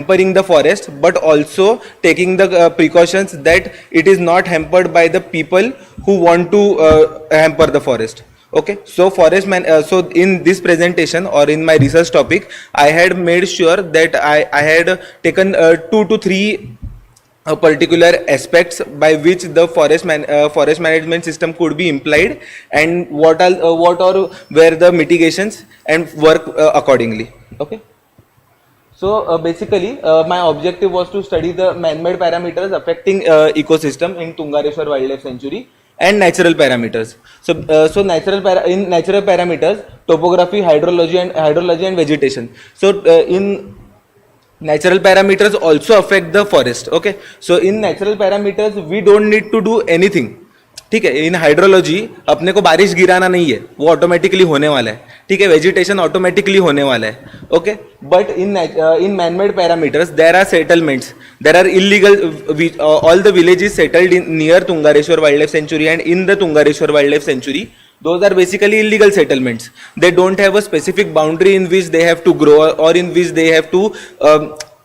hampering the forest, but also taking the precautions that it is not hampered by the people who want to hamper the forest. Okay, so so in this presentation or in my research topic, I had made sure that I had taken 2 to 3 particular aspects by which the forest management system could be implied, and what or where the mitigations and work accordingly. Okay. So basically, my objective was to study the man-made parameters affecting ecosystem in Tungareshwar Wildlife Sanctuary and natural parameters. So, in natural parameters, topography, hydrology and vegetation. So, in natural parameters also affect the forest. Okay, so in natural parameters we don't need to do anything. ठीक है, इन hydrology अपने को बारिश गिराना नहीं है, वो automatically होने वाला है. ठीक है, वेजिटेशन ऑटोमेटिकली होने वाला है. Okay, but in man made parameters there are settlements, there are illegal. All the villages settled in near Tungareshwar wild life sanctuary and in the Tungareshwar wild life sanctuary, those are basically illegal settlements. They don't have a specific boundary in which they have to grow or in which they have to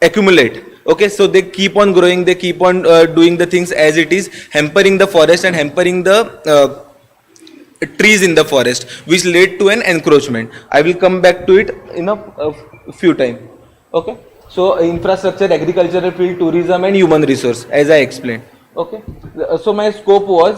accumulate. Okay, so they keep on growing, they keep on doing the things as it is, hampering the forest and hampering the trees in the forest, which led to an encroachment. I will come back to it in a few time. Okay, so infrastructure, agricultural field, tourism and human resource, as I explained. Okay, so my scope was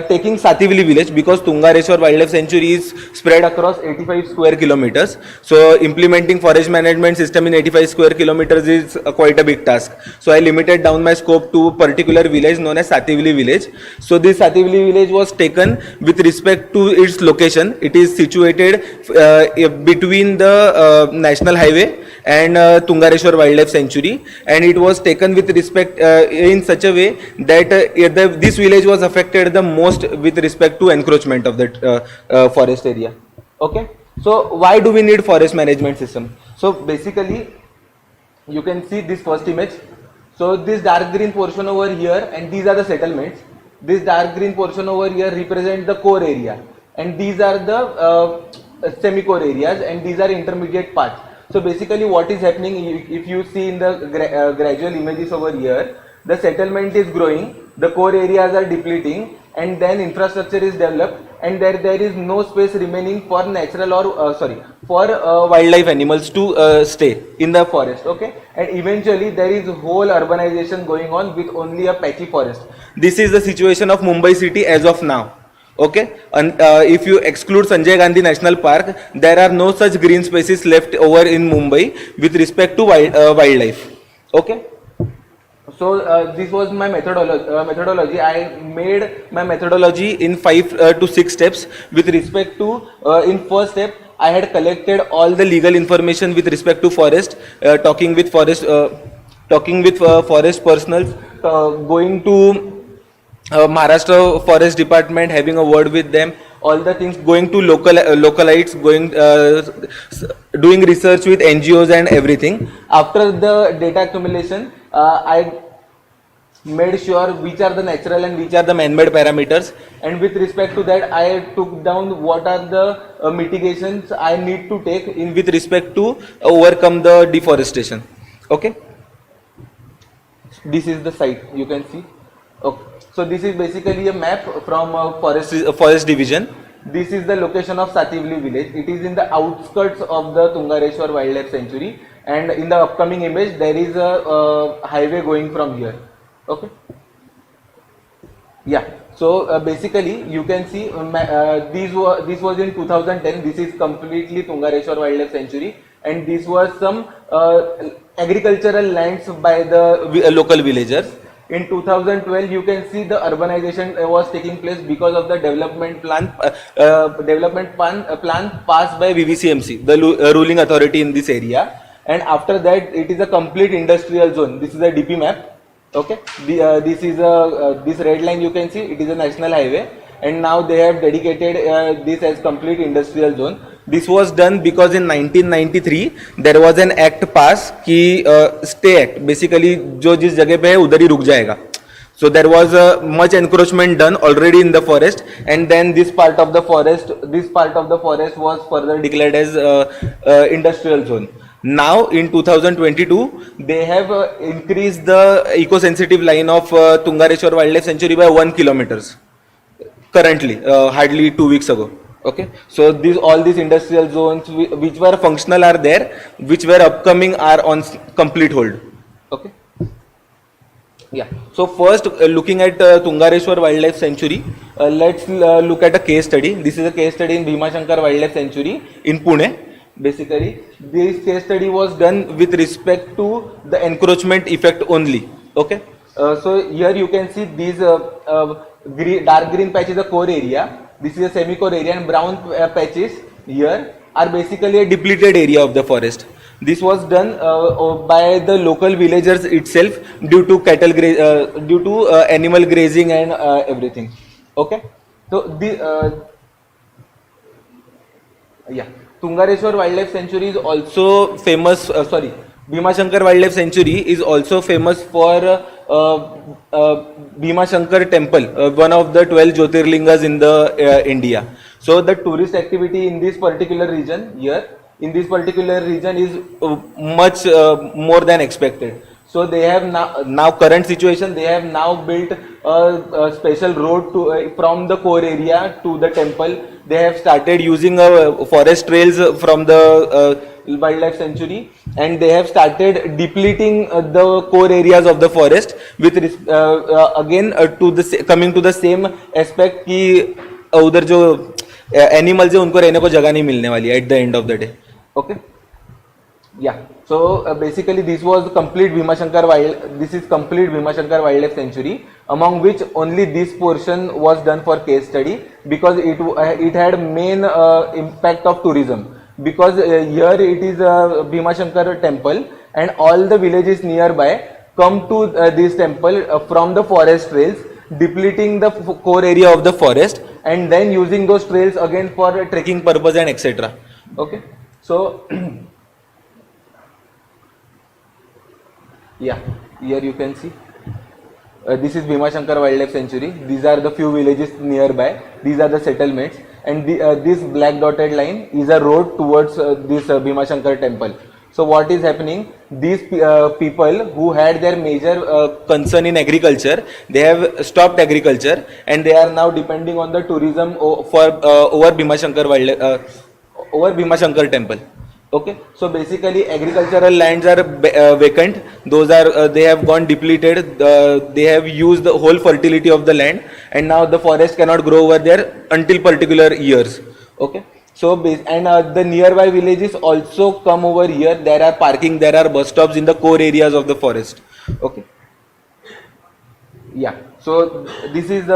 taking Sativali village, because Tungareshwar Wildlife Sanctuary is spread across 85 square kilometers. So implementing forest management system in 85 square kilometers is quite a big task. So I limited down my scope to particular village known as Sativali village. So this Sativali village was taken with respect to its location. It is situated between the national highway and Tungareshwar Wildlife Sanctuary, and it was taken with respect in such a way that this village was affected the most with respect to encroachment of that forest area. Okay, so why do we need forest management system? So basically, you can see this first image. So this dark green portion over here, and these are the settlements. This dark green portion over here represent the core area, and these are the semi-core areas, and these are intermediate parts. So basically what is happening, if you see in the gradual images over here, the settlement is growing, the core areas are depleting, and then infrastructure is developed, and there is no space remaining for natural or for wildlife animals to stay in the forest. Okay, and eventually there is whole urbanization going on with only a patchy forest. This is the situation of Mumbai city as of now. Okay, and if you exclude Sanjay Gandhi National Park, there are no such green spaces left over in Mumbai with respect to wildlife. Okay, so this was my methodology. I made my methodology in 5 to 6 steps. With respect to in first step, I had collected all the legal information with respect to forest, talking with forest personals, going to Maharashtra Forest Department, having a word with them, all the things, going to localites, doing research with NGOs and everything. After the data accumulation, I made sure which are the natural and which are the man-made parameters, and with respect to that I took down what are the mitigations I need to take in with respect to overcome the deforestation. Okay, this is the site, you can see. Okay. So this is basically a map from forest division. This is the location of Sativali village. It is in the outskirts of the Tungareshwar Wildlife Sanctuary, and in the upcoming image there is a highway going from here. Okay. Yeah. So basically you can see this was in 2010. This is completely Tungareshwar Wildlife Sanctuary, and this was some agricultural lands by the local villagers. In 2012, you can see the urbanization was taking place because of the development plan passed by VVCMC, the ruling authority in this area. And after that, it is a complete industrial zone. This is a DP map. Okay, this is this red line you can see. It is a national highway, and now they have dedicated this as complete industrial zone. This was done because in 1993 there was an act passed कि stay act, basically जो जिस जगह पे है उधर ही रुक जाएगा. So there was much encroachment done already in the forest, and then this part of the forest was further declared as industrial zone. Now in 2022 they have increased the eco-sensitive line of Tungareshwar Wildlife Sanctuary by 1 kilometers currently, hardly 2 weeks ago. Okay, so all these industrial zones which were functional are there, which were upcoming are on complete hold. Okay, yeah. So first, looking at Tungareshwar Wildlife Sanctuary, let's look at a case study. This is a case study in Bhimashankar Wildlife Sanctuary in Pune. Basically, this case study was done with respect to the encroachment effect only. Okay, so here you can see these dark green patch is the core area. This is a semi-core area, and brown patches here are basically a depleted area of the forest. This was done by the local villagers itself due to animal grazing and everything. Okay, so Tungareshwar Wildlife Sanctuary is also famous. Bhimashankar Wildlife Sanctuary is also famous for Bhimashankar Temple, one of the 12 Jyotirlingas in the India. So the tourist activity in this particular region is much more than expected. So they have now current situation, they have now built a special road to from the core area to the temple. They have started using forest trails from the wildlife sanctuary, and they have started depleting the core areas of the forest with again coming to the same aspect कि उधर जो animals है उनको रहने को जगह नहीं मिलने वाली at the end of the day. Okay. Yeah. So basically, this was complete Bhimashankar Wildlife Sanctuary, among which only this portion was done for case study because it had main impact of tourism. Because here it is a Bhimashankar temple, and all the villages nearby come to this temple from the forest trails, depleting the core area of the forest, and then using those trails again for trekking purpose and etc. Okay. So yeah, here you can see this is Bhimashankar Wildlife Sanctuary. These are the few villages nearby. These are the settlements, and this black dotted line is a road towards this Bhimashankar temple. So what is happening? These people who had their major concern in agriculture, they have stopped agriculture, and they are now depending on the tourism over Bhimashankar temple. Okay, so basically agricultural lands are vacant. Those are they have gone depleted. They have used the whole fertility of the land, and now the forest cannot grow over there until particular years. Okay, so the nearby villages also come over here. There are parking, there are bus stops in the core areas of the forest. Okay, yeah. So this is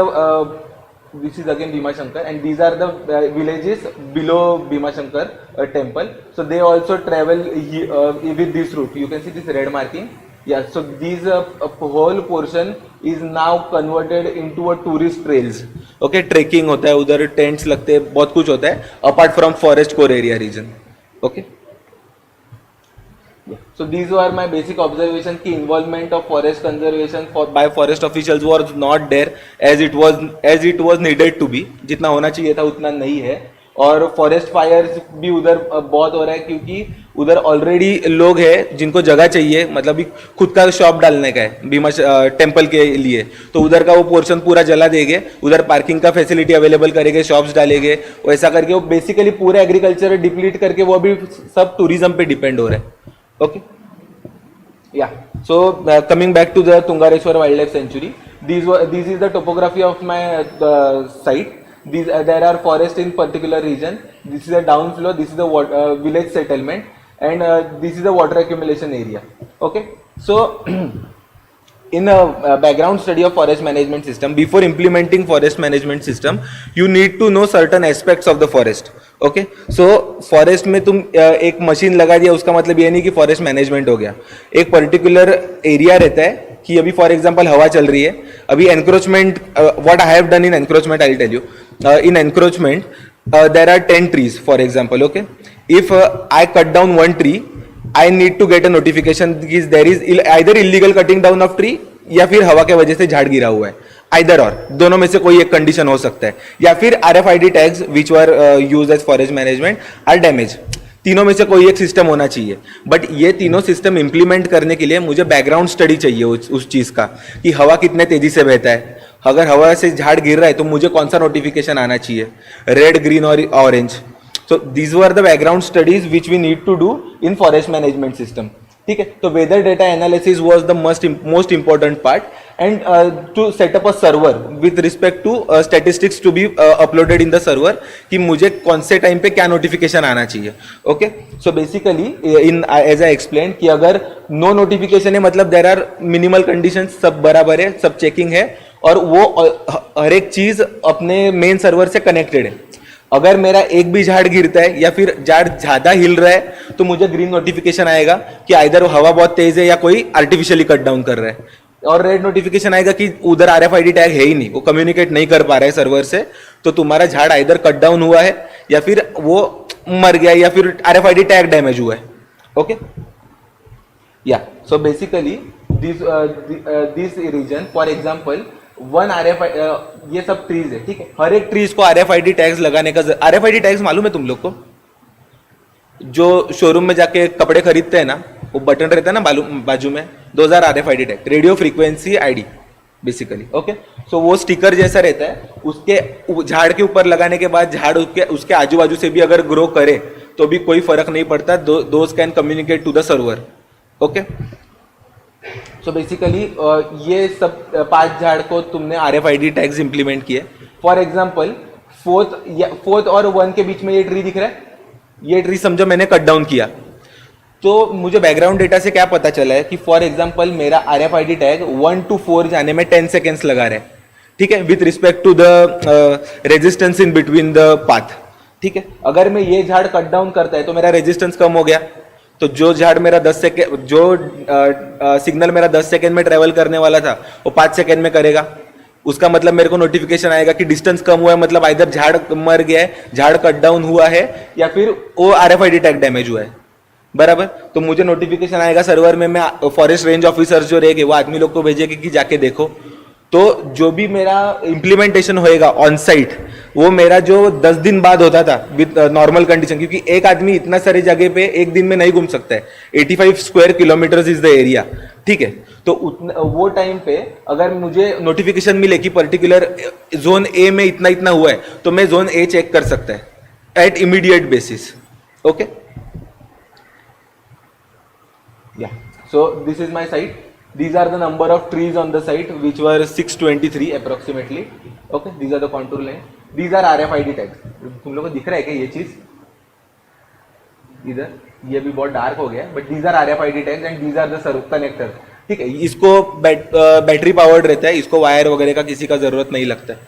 again Bhimashankar, and these are the villages below Bhimashankar temple. So they also travel with this route. You can see this red marking. Yeah, so these whole portion is now converted into a tourist trails. Okay, trekking होता है उधर, tents लगते हैं, बहुत कुछ होता है apart from forest core area region. Okay. Yeah. So these were my basic observations कि involvement of forest conservation by forest officials was not there as it was needed to be. जितना होना चाहिए था उतना नहीं है, और फॉरेस्ट फायर्स भी उधर बहुत हो रहा है क्योंकि उधर ऑलरेडी लोग हैं जिनको जगह चाहिए, मतलब खुद का शॉप डालने का है भीमा टेम्पल के लिए, तो उधर का वो पोर्शन पूरा जला देंगे, उधर पार्किंग का फैसिलिटी अवेलेबल करेंगे, शॉप्स डालेंगे, वैसा करके वो बेसिकली पूरा एग्रीकल्चर डिप्लीट करके वो अभी सब टूरिज्म पे डिपेंड हो रहा है. Okay. Yeah. So coming back to the Tungareshwar Wildlife Sanctuary, this is the topography of my site. There are forests in particular region. This is a downflow. This is the village settlement, and this is the water accumulation area. Okay. So in a background study of forest management system, before implementing forest management system, you need to know certain aspects of the forest. Okay, so forest में तुम एक machine लगा दिया उसका मतलब ये नहीं कि फॉरेस्ट मैनेजमेंट हो गया. एक पर्टिकुलर एरिया रहता है कि अभी फॉर एग्जांपल हवा चल रही है, अभी encroachment, what I have done in encroachment I will tell you. In encroachment there are 10 trees for example. Okay, if I cut down 1 tree, I need to get a notification कि there is either illegal cutting down of tree या फिर हवा के वजह से झाड़ गिरा हुआ है. आइदर और दोनों में से कोई एक कंडीशन हो सकता है, या फिर RFID tags which were used as forest management are damage. तीनों में से कोई एक सिस्टम होना चाहिए, बट ये तीनों सिस्टम इंप्लीमेंट करने के लिए मुझे बैकग्राउंड स्टडी चाहिए उस चीज का, कि हवा कितने तेजी से बहता है, अगर हवा से झाड़ गिर रहा है तो मुझे कौन सा नोटिफिकेशन आना चाहिए, रेड, ग्रीन और orange. So these were the background studies which we need to do in forest management system. ठीक है, तो weather data analysis was the most important part, and to set up a server with respect to statistics to be uploaded in the server, कि मुझे कौन से time पे क्या notification आना चाहिए. Okay, so basically in as I explain कि अगर नो नोटिफिकेशन है मतलब देर आर मिनिमल कंडीशन, सब बराबर है, सब चेकिंग है, और वो हर एक चीज अपने मेन सर्वर से कनेक्टेड है. अगर मेरा एक भी झाड़ गिरता है या फिर झाड़ ज्यादा हिल रहा है तो मुझे ग्रीन नोटिफिकेशन आएगा कि आइदर हवा बहुत तेज है या कोई आर्टिफिशियली कट डाउन कर रहा है, और रेड नोटिफिकेशन आएगा कि उधर आरएफआईडी टैग है ही नहीं, वो कम्युनिकेट नहीं कर पा रहा है सर्वर से, तो तुम्हारा झाड़ आइदर कट डाउन हुआ है या फिर वो मर गया या फिर आरएफआईडी टैग डैमेज हुआ है. ओके, या so basically this region, for example one ये सब ट्रीज है. ठीक है, हर एक ट्रीज को आरएफआईडी टैग्स लगाने का, आरएफआईडी टैग्स मालूम है तुम लोग को, जो शोरूम में जाके कपड़े खरीदते हैं ना, वो बटन रहता है ना बाजू में, 2000 RFID tag, radio frequency ID basically. Okay, so वो स्टिकर जैसा रहता है, उसके झाड़ के ऊपर लगाने के बाद झाड़ उसके आजू बाजू से भी अगर ग्रो करे तो भी कोई फर्क नहीं पड़ता, those can communicate to the server. Okay, so basically ये सब 5 झाड़ को तुमने आरएफआईडी टैग्स इंप्लीमेंट किए. फॉर एग्जांपल फोर्थ और 1 के बीच में ये ट्री दिख रहा है, ये ट्री समझो मैंने कट डाउन किया, तो मुझे बैकग्राउंड डेटा से क्या पता चला है कि फॉर एग्जांपल मेरा आरएफआईडी टैग 1 to 4 जाने में 10 सेकेंड्स लगा रहा है. ठीक है, with respect to the resistance in between the path. ठीक है, अगर मैं ये झाड़ कट डाउन करता है तो मेरा रेजिस्टेंस कम हो गया, तो जो झाड़ मेरा 10 सेकेंड, जो सिग्नल मेरा 10 सेकेंड में ट्रेवल करने वाला था वो 5 सेकेंड में करेगा. उसका मतलब मेरे को नोटिफिकेशन आएगा कि डिस्टेंस कम हुआ है, मतलब आइदर झाड़ मर गया है, झाड़ कट डाउन हुआ है, या फिर वो आरएफआईडी टैग डैमेज हुआ है. बराबर, तो मुझे नोटिफिकेशन आएगा सर्वर में, मैं फॉरेस्ट रेंज ऑफिसर जो रहेंगे वो आदमी लोग को भेजेंगे कि जाके देखो. तो जो भी मेरा इम्प्लीमेंटेशन होएगा ऑन साइट, वो मेरा जो 10 दिन बाद होता था विद नॉर्मल कंडीशन, क्योंकि एक आदमी इतना सारी जगह पे एक दिन में नहीं घूम सकता है. 85 square kilometre is the area. ठीक है, तो वो टाइम पे अगर मुझे नोटिफिकेशन मिले कि पर्टिकुलर जोन ए में इतना इतना हुआ है, तो मैं जोन ए चेक कर सकता है एट इमीडिएट बेसिस. ओके, या so this is my site. These are the number of trees on the site, which were 623 approximately. Okay, these are the contour lines. These are RFID tags. तुम लोगों को दिख रहा है क्या ये चीज? इधर ये भी बहुत डार्क हो गया, but these are RFID tags and these are the servo connectors. ठीक है, इसको बैटरी पावर्ड रहता है, इसको वायर वगैरह का किसी का जरूरत नहीं लगता है.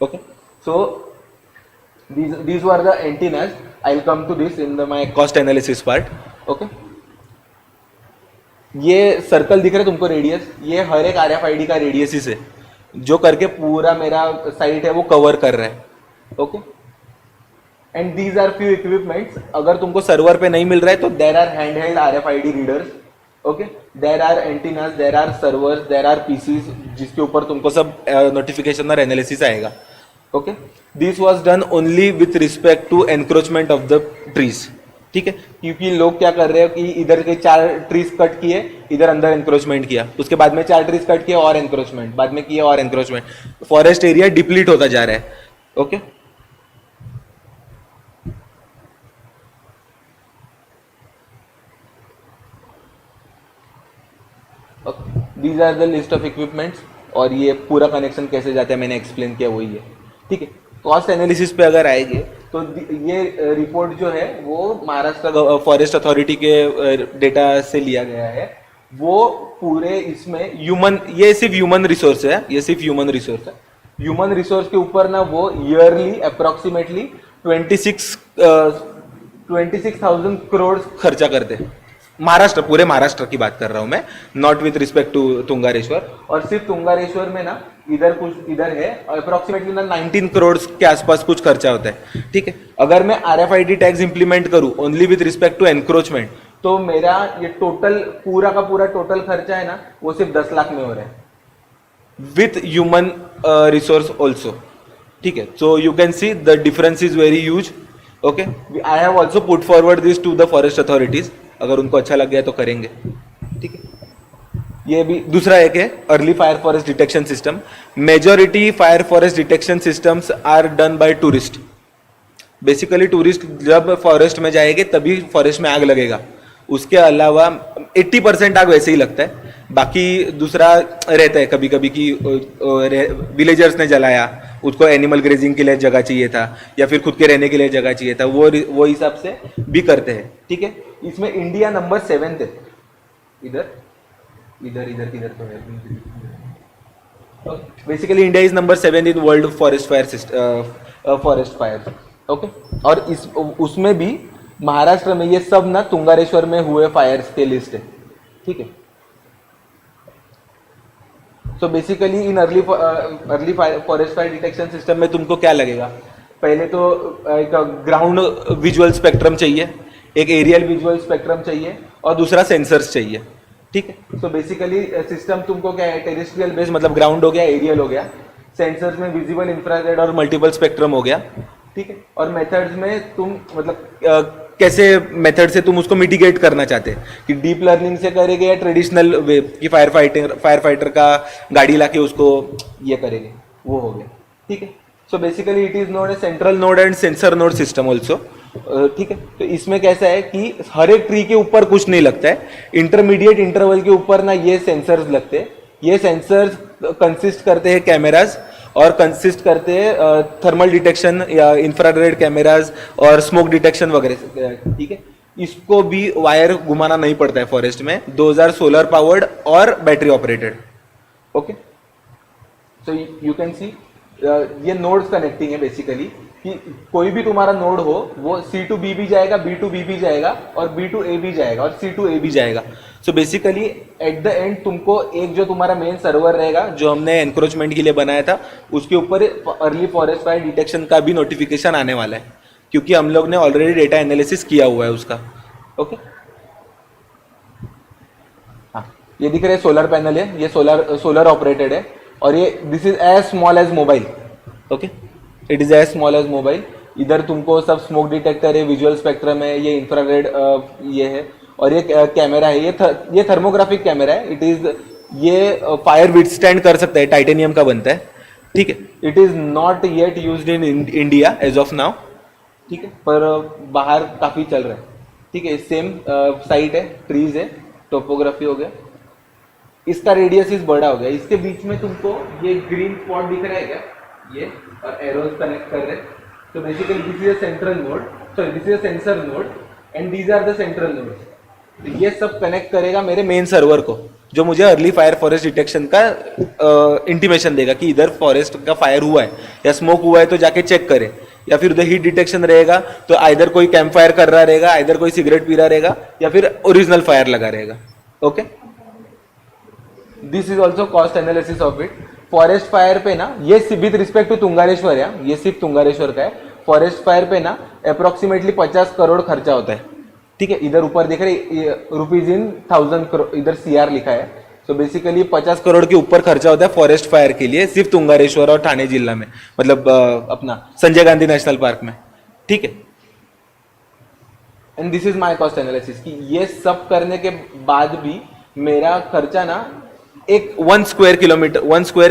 Okay, so these were the antennas. I'll come to this in my cost analysis part. Okay. ये सर्कल दिख रहा है तुमको रेडियस, ये हर एक आरएफआईडी का रेडियस है, जो करके पूरा मेरा साइट है वो कवर कर रहा है. Okay, and these are few equipments. अगर तुमको सर्वर पे नहीं मिल रहा है तो there are hand held RFID readers. Okay, there are antennas, there are servers, there are PCs, जिसके ऊपर तुमको सब नोटिफिकेशन और एनालिसिस आएगा. Okay, this was done only with respect to encroachment of the trees. ठीक है, क्योंकि लोग क्या कर रहे हैं कि इधर के 4 ट्रीज कट किए, इधर अंदर एनक्रोचमेंट किया, उसके बाद में 4 ट्रीज कट किए और एनक्रोचमेंट, बाद में किए और एनक्रोचमेंट, फॉरेस्ट एरिया डिप्लीट होता जा रहा है. Okay, these are the list of equipments, और ये पूरा कनेक्शन कैसे जाता है मैंने एक्सप्लेन किया वही है. ठीक है, कॉस्ट एनालिसिस पे अगर आएंगे तो ये रिपोर्ट जो है वो महाराष्ट्र फॉरेस्ट अथॉरिटी के डेटा से लिया गया है. वो पूरे इसमें ये सिर्फ ह्यूमन रिसोर्स है, ये सिर्फ ह्यूमन रिसोर्स है. ह्यूमन रिसोर्स के ऊपर ना वो ईयरली अप्रोक्सीमेटली 26,000 करोड़ खर्चा करते हैं. महाराष्ट्र, पूरे महाराष्ट्र की बात कर रहा हूं मैं, not with respect to Tungareshwar. और सिर्फ तुंगारेश्वर में ना इधर है अप्रोक्सीमेटली ना 19 करोड़ के आसपास कुछ खर्चा होता है. ठीक है, अगर मैं आरएफआईडी टैग्स इंप्लीमेंट करूं only with respect to encroachment, तो मेरा ये टोटल पूरा का पूरा टोटल खर्चा है ना वो सिर्फ 10 लाख में हो रहा है विथ ह्यूमन रिसोर्स ऑल्सो. ठीक है, so you can see the difference is very huge. Okay, I have also put forward this to the forest authorities, अगर उनको अच्छा लग गया तो करेंगे, ठीक है। ये भी दूसरा एक है early fire forest detection system. Majority fire forest detection systems are done by tourist. Basically tourist जब फॉरेस्ट में जाएंगे तभी फॉरेस्ट में आग लगेगा, उसके अलावा 80% आग वैसे ही लगता है। बाकी दूसरा रहता है कभी कभी कि विलेजर्स ने जलाया, उसको एनिमल ग्रेजिंग के लिए जगह चाहिए था या फिर खुद के रहने के लिए जगह चाहिए था, वो हिसाब से भी करते हैं, ठीक है। इसमें इंडिया नंबर 7 है, इधर इधर इधर किधर तो है। Basically India is number 7 in world forest fire, okay. और इस उसमें भी महाराष्ट्र में ये सब ना तुंगारेश्वर में हुए फायर्स के लिस्ट है, ठीक है। सो basically in early forest fire detection system में तुमको क्या लगेगा, पहले तो एक ग्राउंड विजुअल स्पेक्ट्रम चाहिए, एक एरियल विजुअल स्पेक्ट्रम चाहिए और दूसरा सेंसर्स चाहिए, ठीक है। सो बेसिकली सिस्टम तुमको क्या है, टेरेस्ट्रियल बेस मतलब ग्राउंड हो गया, एरियल हो गया, सेंसर्स में विजिबल, इंफ्रारेड और मल्टीपल स्पेक्ट्रम हो गया, ठीक है। और मेथड्स में तुम मतलब कैसे मेथड से तुम उसको मिटिगेट करना चाहते हैं कि डीप लर्निंग से करेंगे या ट्रेडिशनल वे कि फायर फाइटर का गाड़ी लाके उसको ये करेंगे, वो हो गया, ठीक है। So basically it is node A central node and sensor node system also, ठीक है। तो इसमें कैसा है कि हर एक ट्री के ऊपर कुछ नहीं लगता है, इंटरमीडिएट इंटरवल के ऊपर ना ये सेंसर्स लगते हैं। ये सेंसर्स कंसिस्ट करते हैं कैमराज और कंसिस्ट करते हैं थर्मल डिटेक्शन या इंफ्रारेड कैमराज और स्मोक डिटेक्शन वगैरह, ठीक है। इसको भी वायर घुमाना नहीं पड़ता है फॉरेस्ट में, 2000 सोलर पावर्ड और battery operated, okay. So you can सी ये नोड्स कनेक्टिंग है बेसिकली कि कोई भी तुम्हारा नोड हो वो C to B भी जाएगा, B to B भी जाएगा और B to A भी जाएगा और C to A भी जाएगा। So basically at the end तुमको एक जो तुम्हारा मेन सर्वर रहेगा जो हमने एनक्रोचमेंट के लिए बनाया था उसके ऊपर अर्ली फॉरेस्ट फायर डिटेक्शन का भी नोटिफिकेशन आने वाला है, क्योंकि हम लोग ने ऑलरेडी डेटा एनालिसिस किया हुआ है उसका, ओके। हाँ, ये दिख रहे सोलर पैनल है, ये सोलर ऑपरेटेड है और ये this is as small as mobile, okay, it is as small as mobile. इधर तुमको सब स्मोक डिटेक्टर है, विजुअल स्पेक्ट्रम है, ये इंफ्रारेड ये है और ये कैमरा है, ये थर्मोग्राफिक कैमरा है। इट इज ये फायर विथस्टैंड कर सकता है, टाइटेनियम का बनता है, ठीक है। It is not yet used in India as of now, ठीक है, पर बाहर काफी चल रहा है, ठीक है। सेम साइट है, ट्रीज है, टोपोग्राफी हो गया, इसका रेडियस इस बड़ा हो गया। इसके बीच में तुमको ये ग्रीन स्पॉट दिख रहा है क्या, ये और एरोज कनेक्ट कर रहे हैं। तो basically this is a central node, sorry this is a sensor node and these are the central nodes. तो ये सब कनेक्ट करेगा मेरे मेन सर्वर को, जो मुझे अर्ली फायर फॉरेस्ट डिटेक्शन का इंटीमेशन देगा कि इधर फॉरेस्ट का फायर हुआ है या स्मोक हुआ है तो जाके चेक करे, या फिर उधर हीट डिटेक्शन रहेगा तो आइदर कोई कैंप फायर कर रहा रहेगा, आइदर कोई सिगरेट पी रहा रहेगा या फिर ओरिजिनल फायर लगा रहेगा, okay. This is also cost analysis of it. Forest fire पे ना ये विद रिस्पेक्ट टू तुंगारेश्वर है, ये सिर्फ तुंगारेश्वर का है। फॉरेस्ट फायर पे ना अप्रोक्सीमेटली 50 करोड़ खर्चा होता है, ठीक है। इधर ऊपर देख रहे रुपीज इन 1000 करोड़, इधर CR लिखा है। सो बेसिकली 50 करोड़ के ऊपर खर्चा होता है फॉरेस्ट फायर के लिए सिर्फ तुंगारेश्वर और ठाणे जिला में, मतलब अपना संजय गांधी नेशनल पार्क में, ठीक है। And this is my cost analysis कि ये सब करने के बाद भी मेरा खर्चा ना एक 1 स्क्वायर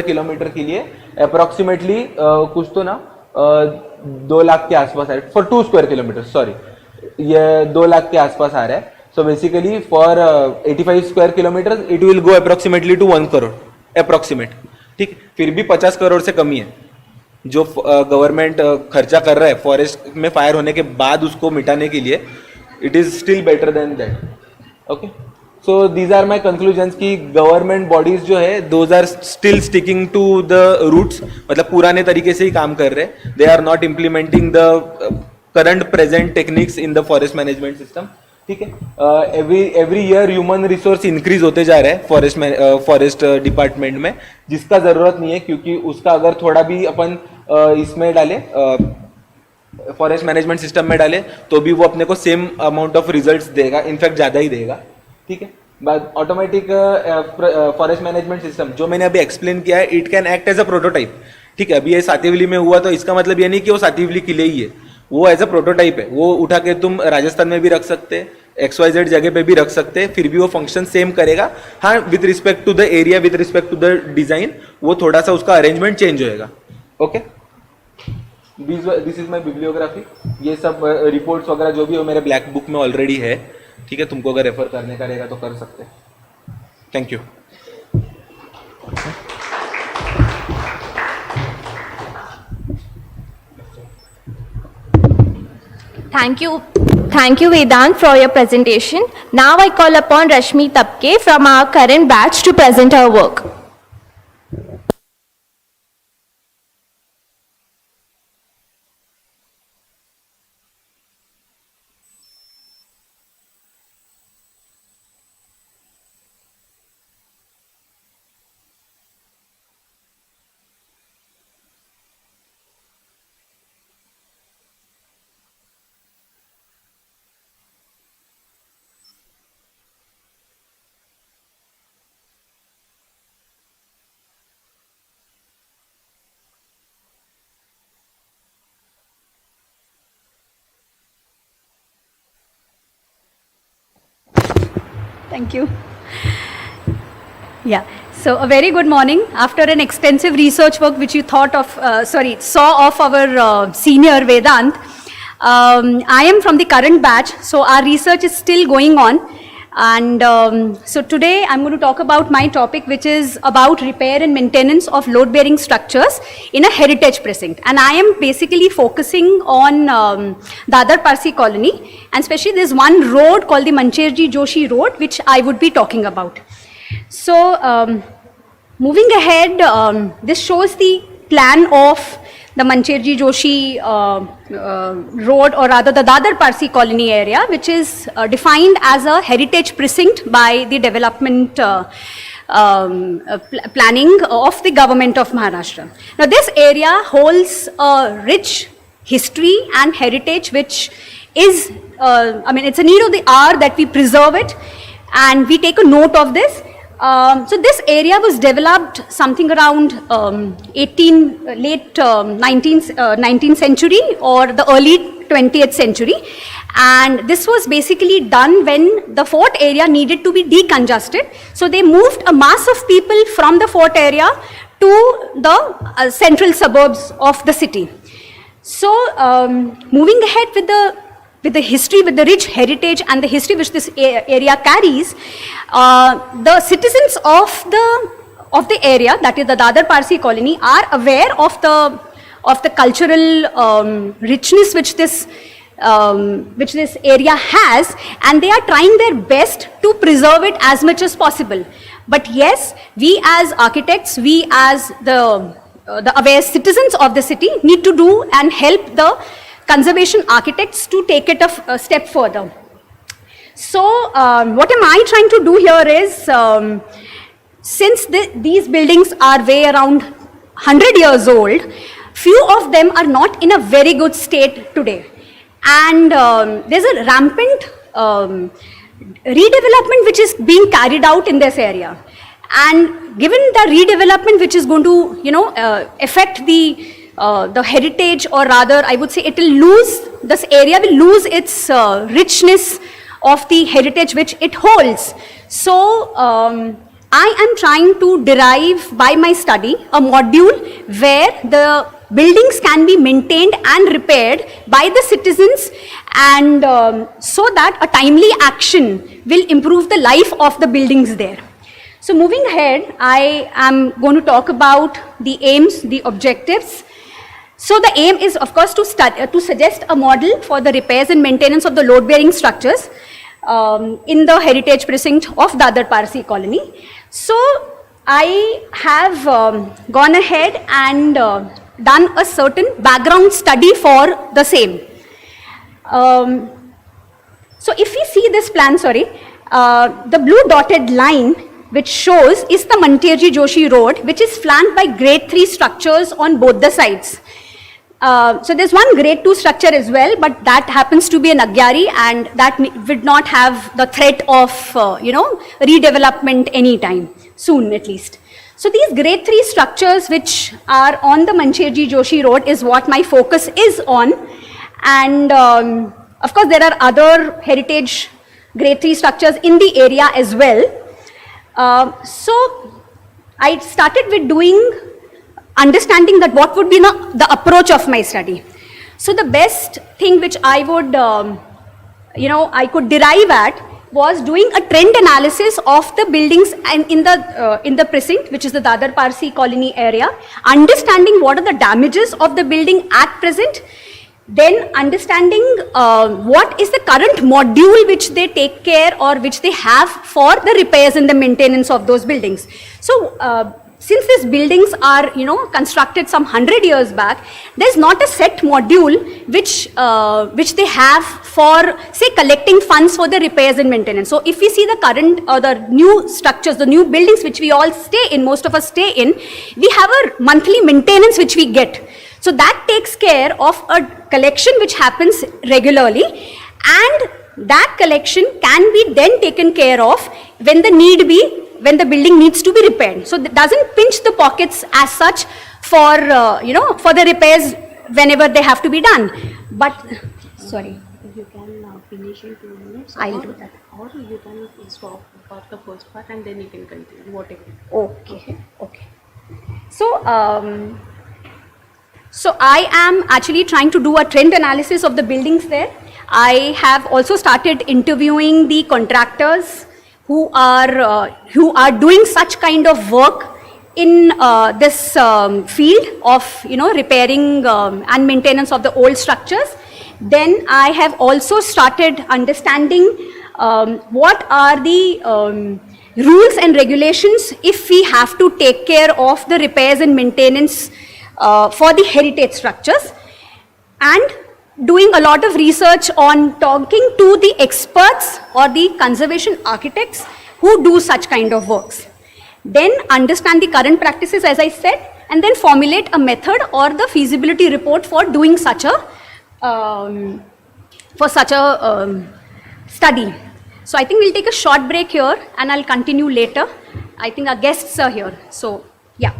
किलोमीटर के लिए अप्रोक्सीमेटली कुछ तो ना 2 लाख के आसपास है फॉर 2 स्क्वायर किलोमीटर, सॉरी ये 2 लाख के आसपास आ रहा है। So basically for 85 square kilometre it will go approximately two 1 crore approximate, ठीक। फिर भी 50 करोड़ से कमी है जो गवर्नमेंट खर्चा कर रहा है फॉरेस्ट में फायर होने के बाद उसको मिटाने के लिए। It is still better than that, okay. So these are my conclusions कि गवर्नमेंट बॉडीज जो है those are still sticking to the roots, मतलब पुराने तरीके से ही काम कर रहे हैं। They are not implementing the current present techniques in the forest management system, ठीक है। Every year human resource increase होते जा रहे हैं फॉरेस्ट डिपार्टमेंट में, जिसका जरूरत नहीं है, क्योंकि उसका अगर थोड़ा भी अपन इसमें डाले फॉरेस्ट मैनेजमेंट सिस्टम में डाले तो भी वो अपने को सेम अमाउंट ऑफ रिजल्ट्स देगा, इनफैक्ट ज़्यादा ही देगा, ठीक है। But automatic forest management system जो मैंने अभी एक्सप्लेन किया है, it can act as a prototype, ठीक है। अभी ये सातिवली में हुआ तो इसका मतलब ये नहीं कि वो सातिवली के लिए ही है, वो एज अ प्रोटोटाइप है, वो उठा के तुम राजस्थान में भी रख सकते हैं, XYZ जगह पे भी रख सकते हैं, फिर भी वो फंक्शन सेम करेगा. हाँ, with respect to the area, with respect to the design, वो थोड़ा सा उसका अरेंजमेंट चेंज होएगा. Okay, this is my bibliography. ये सब रिपोर्ट्स वगैरह जो भी हो मेरे ब्लैक बुक में ऑलरेडी है. ठीक है, तुमको अगर रेफर करने का रहेगा तो कर सकते. Thank you. Thank you, Vedant, for your presentation. Now I call upon Rashmi Tapke from our current batch to present her work. Thank you. Yeah, so a very good morning. After an extensive research work which you saw of our senior Vedant, I am from the current batch, so our research is still going on. And so today I'm going to talk about my topic, which is about repair and maintenance of load-bearing structures in a heritage precinct. And I am basically focusing on Dadar Parsi colony, and especially there's one road called the Mancherji Joshi Road, which I would be talking about. So moving ahead, this shows the plan of the Mancherji Joshi road, or rather the Dadar Parsi colony area, which is defined as a heritage precinct by the development planning of the government of Maharashtra. Now this area holds a rich history and heritage, which is, it's a need of the hour that we preserve it and we take a note of this. So this area was developed something around late 19th century or the early 20th century, and this was basically done when the fort area needed to be decongested. So they moved a mass of people from the fort area to the central suburbs of the city. So moving ahead with the history, with the rich heritage and the history which this area carries, the citizens of the area, that is the Dadar Parsi colony, are aware of the cultural richness which this area has, and they are trying their best to preserve it as much as possible. But yes, we as architects, we as the aware citizens of the city need to do and help the conservation architects to take it a step further. So what am I trying to do here is, since these buildings are way around 100 years old, few of them are not in a very good state today. And there's a rampant redevelopment which is being carried out in this area. And given the redevelopment which is going to, affect the heritage, or rather I would say this area will lose its richness of the heritage which it holds. So I am trying to derive by my study a module where the buildings can be maintained and repaired by the citizens, and so that a timely action will improve the life of the buildings there. So moving ahead, I am going to talk about the aims, the objectives. So the aim is, of course, to suggest a model for the repairs and maintenance of the load-bearing structures in the heritage precinct of Dadar Parsi colony. So I have gone ahead and done a certain background study for the same. So if we see this plan, the blue dotted line which shows is the Mancherji Joshi Road, which is flanked by grade 3 structures on both the sides. So there's one grade 2 structure as well, but that happens to be an Agyari, and that would not have the threat of, redevelopment anytime soon at least. So these grade 3 structures which are on the Mancherji Joshi Road is what my focus is on. And of course, there are other heritage grade 3 structures in the area as well. So I started with understanding that what would be the approach of my study. So the best thing which I would, I could derive at was doing a trend analysis of the buildings and in the precinct, which is the Dadar Parsi colony area, understanding what are the damages of the building at present, then understanding what is the current module which they take care or which they have for the repairs and the maintenance of those buildings. So since these buildings are constructed some 100 years back, there's not a set module which they have for, say, collecting funds for the repairs and maintenance. So if we see the current or the new structures, the new buildings which we all stay in, most of us stay in, we have a monthly maintenance which we get. So that takes care of a collection which happens regularly, and that collection can be then taken care of when the building needs to be repaired. So it doesn't pinch the pockets as such for for the repairs whenever they have to be done. But sorry, You can finish in 2 minutes. I'll do that. Or you can stop for the first part and then you can continue, whatever. Okay. So I am actually trying to do a trend analysis of the buildings there. I have also started interviewing the contractors who are doing such kind of work in this field of repairing and maintenance of the old structures. Then I have also started understanding what are the rules and regulations if we have to take care of the repairs and maintenance for the heritage structures, and doing a lot of research on talking to the experts or the conservation architects who do such kind of works. Then understand the current practices, as I said, and then formulate a method or the feasibility report for doing such a study. So I think we'll take a short break here and I'll continue later. I think our guests are here. So yeah.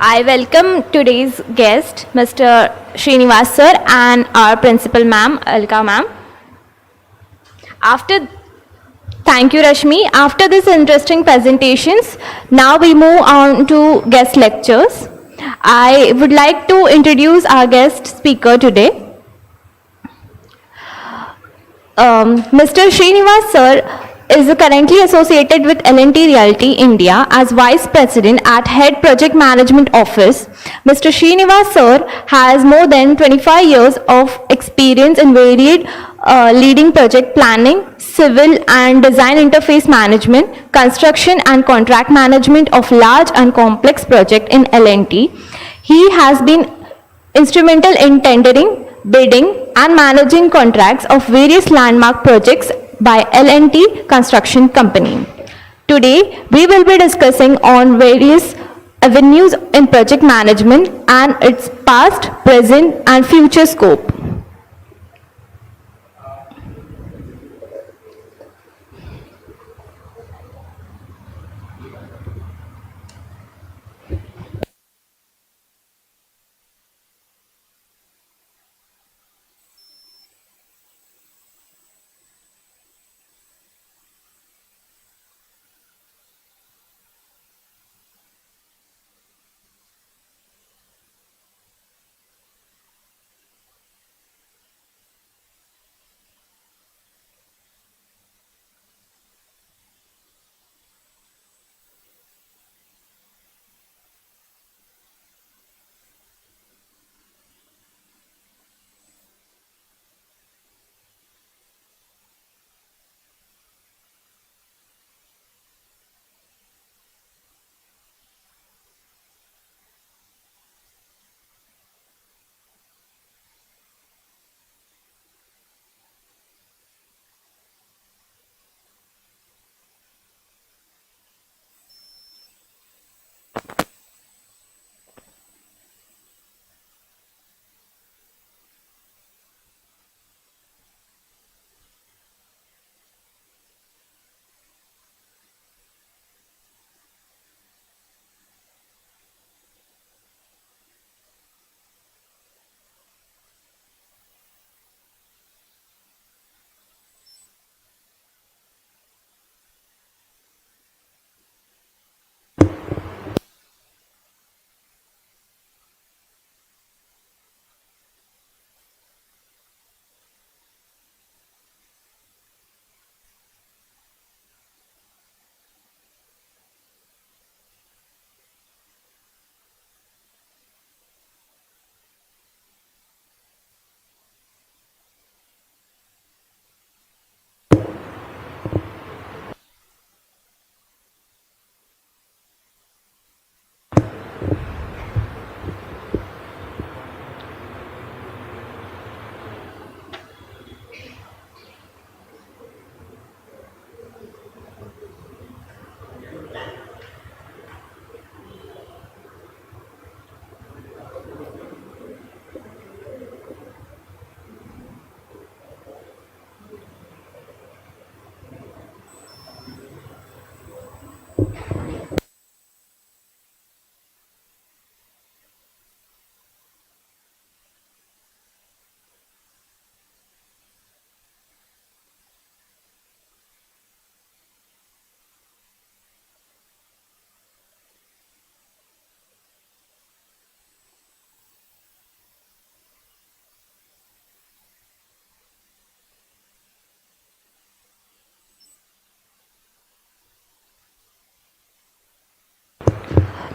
I welcome today's guest, Mr. Srinivas sir, and our principal ma'am, Alka ma'am. Thank you, Rashmi. After these interesting presentations, now we move on to guest lectures. I would like to introduce our guest speaker today. Mr. Srinivas sir is currently associated with L&T Realty India as Vice President at Head Project Management Office. Mr. Srinivas sir has more than 25 years of experience in varied leading project planning, civil and design interface management, construction and contract management of large and complex projects in L&T. He has been instrumental in tendering, bidding and managing contracts of various landmark projects by L&T Construction Company. Today, we will be discussing on various avenues in project management and its past, present and future scope.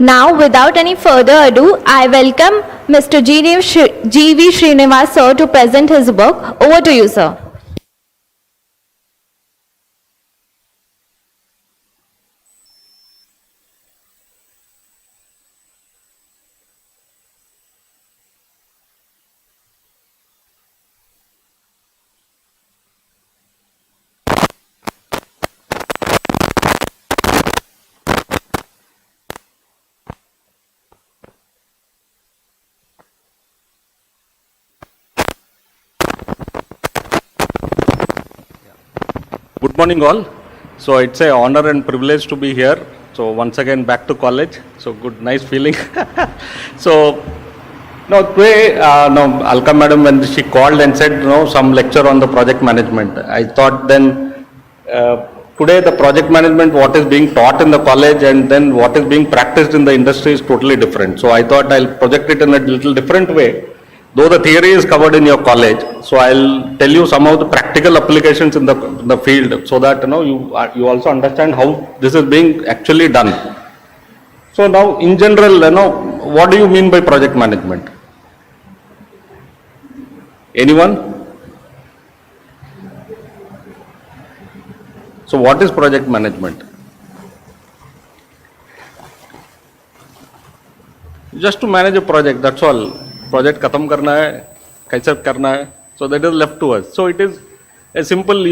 Now, without any further ado, I welcome Mr. G.V. Srinivas, sir, to present his work. Over to you, sir. Good morning all. So it's a honor and privilege to be here. So once again back to college. So good, nice feeling. So now today, Alka madam, when she called and said some lecture on the project management, I thought then today the project management what is being taught in the college and then what is being practiced in the industry is totally different. So I thought I'll project it in a little different way. Though the theory is covered in your college, so I'll tell you some of the practical applications in the field, so that you also understand how this is being actually done. So now, in general, what do you mean by project management? Anyone? So what is project management? Just to manage a project, that's all. Project khatam karna hai, kaise karna hai, so that is left to us. So it is a simple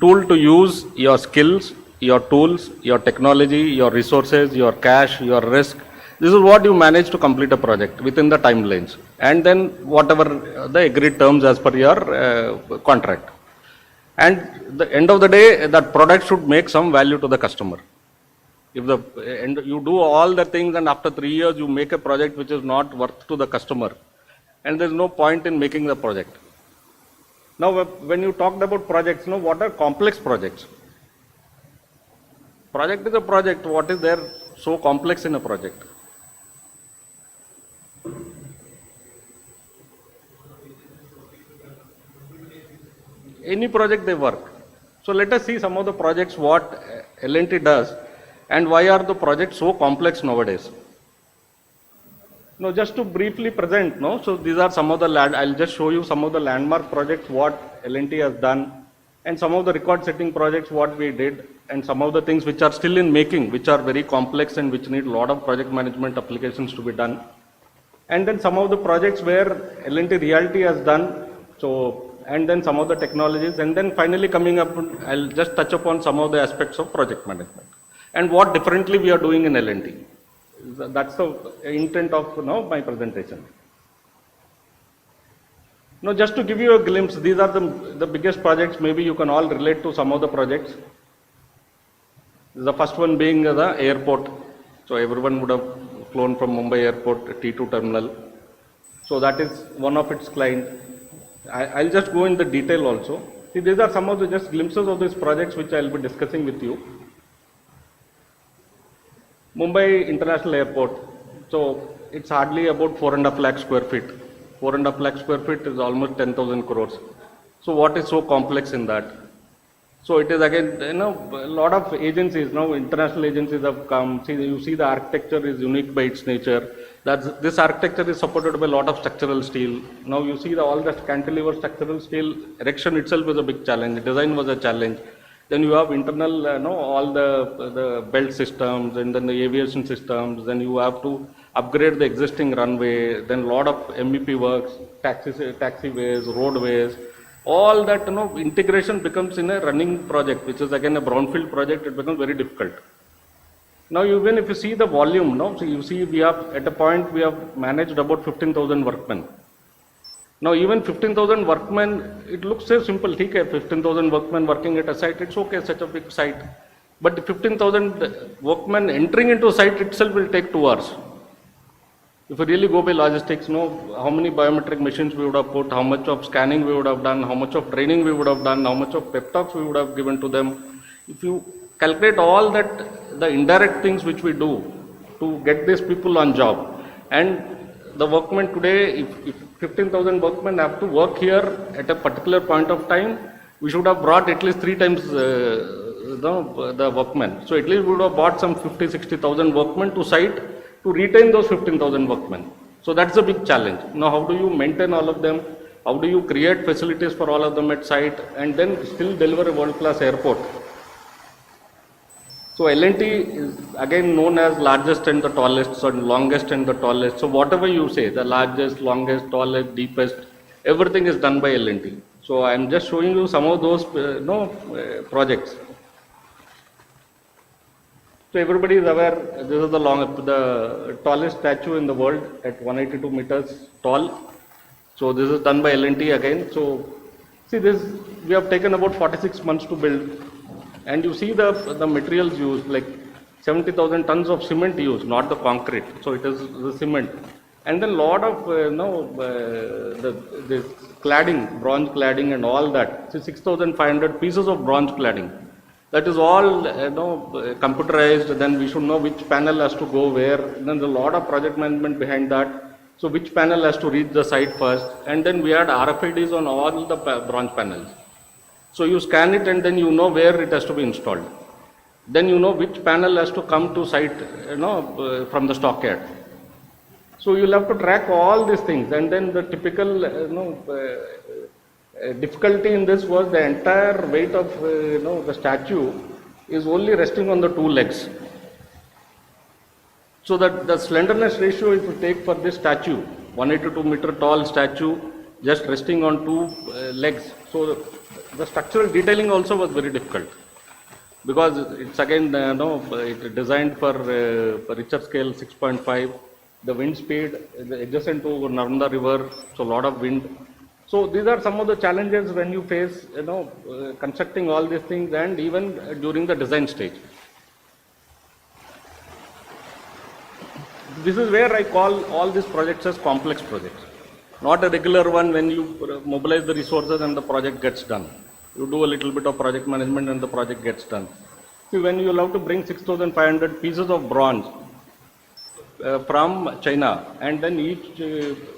tool to use your skills, your tools, your technology, your resources, your cash, your risk. This is what you manage to complete a project within the timelines, and then whatever the agreed terms as per your contract. And the end of the day, that product should make some value to the customer. If you do all the things and after 3 years you make a project which is not worth to the customer, and there is no point in making the project. Now, when you talked about projects, what are complex projects? Project is a project. What is there so complex in a project? Any project they work. So let us see some of the projects what L&T does and why are the projects so complex nowadays. Now, just to briefly present, so these are some of the I'll just show you some of the landmark projects what L&T has done, and some of the record-setting projects what we did, and some of the things which are still in making, which are very complex and which need a lot of project management applications to be done, and then some of the projects where L&T Realty has done. So, and then some of the technologies, and then finally coming up, I'll just touch upon some of the aspects of project management and what differently we are doing in L&T. That's the intent of my presentation. Now, just to give you a glimpse, these are the biggest projects. Maybe you can all relate to some of the projects. The first one being the airport. So everyone would have flown from Mumbai airport, T2 terminal. So that is one of its clients. I'll just go in the detail also. See, these are some of the just glimpses of these projects which I'll be discussing with you. Mumbai International Airport. So it's hardly about 4.5 lakh square feet. 4.5 lakh square feet is almost 10,000 crores. So what is so complex in that? So it is again, a lot of agencies, international agencies have come. See, you see the architecture is unique by its nature. This architecture is supported by a lot of structural steel. Now you see all the cantilever structural steel erection itself is a big challenge. Design was a challenge. Then you have internal, all the belt systems and then the aviation systems. Then you have to upgrade the existing runway. Then a lot of MEP works, taxiways, roadways. All that, integration becomes in a running project, which is again a brownfield project. It becomes very difficult. Now, even if you see the volume, so you see we have at a point we have managed about 15,000 workmen. Now, even 15,000 workmen, it looks so simple. 15,000 workmen working at a site, it's okay, such a big site. But 15,000 workmen entering into a site itself will take 2 hours. If you really go by logistics, how many biometric machines we would have put, how much of scanning we would have done, how much of training we would have done, how much of pep talks we would have given to them. If you calculate all that, the indirect things which we do to get these people on job, and the workmen today, if 15,000 workmen have to work here at a particular point of time, we should have brought at least 3 times the workmen. So at least we would have brought some 50,000-60,000 workmen to site to retain those 15,000 workmen. So that's a big challenge. Now, how do you maintain all of them? How do you create facilities for all of them at site and then still deliver a world-class airport? So L&T is again known as largest and the tallest, so longest and the tallest. So whatever you say, the largest, longest, tallest, deepest, everything is done by L&T. So I am just showing you some of those projects. So everybody is aware, this is the tallest statue in the world at 182 meters tall. So this is done by L&T again. So see this, we have taken about 46 months to build. And you see the materials used, like 70,000 tons of cement used, not the concrete. So it is the cement. And then lot of this cladding, bronze cladding and all that. So 6,500 pieces of bronze cladding. That is all computerized. Then we should know which panel has to go where. Then there's a lot of project management behind that. So which panel has to reach the site first. And then we had RFIDs on all the bronze panels. So you scan it and then you know where it has to be installed. Then you know which panel has to come to site, from the stockyard. So you'll have to track all these things. And then the typical, difficulty in this was the entire weight of, the statue is only resting on the two legs. So that the slenderness ratio, if you take for this statue, 182 meter tall statue, just resting on two legs. So the structural detailing also was very difficult because it's again it designed for Richter scale 6.5. The wind speed adjacent to Narmada river, so a lot of wind. So these are some of the challenges when you face constructing all these things and even during the design stage. This is where I call all these projects as complex projects. Not a regular one when you mobilize the resources and the project gets done. You do a little bit of project management and the project gets done. See, when you have to bring 6,500 pieces of bronze from China, and then each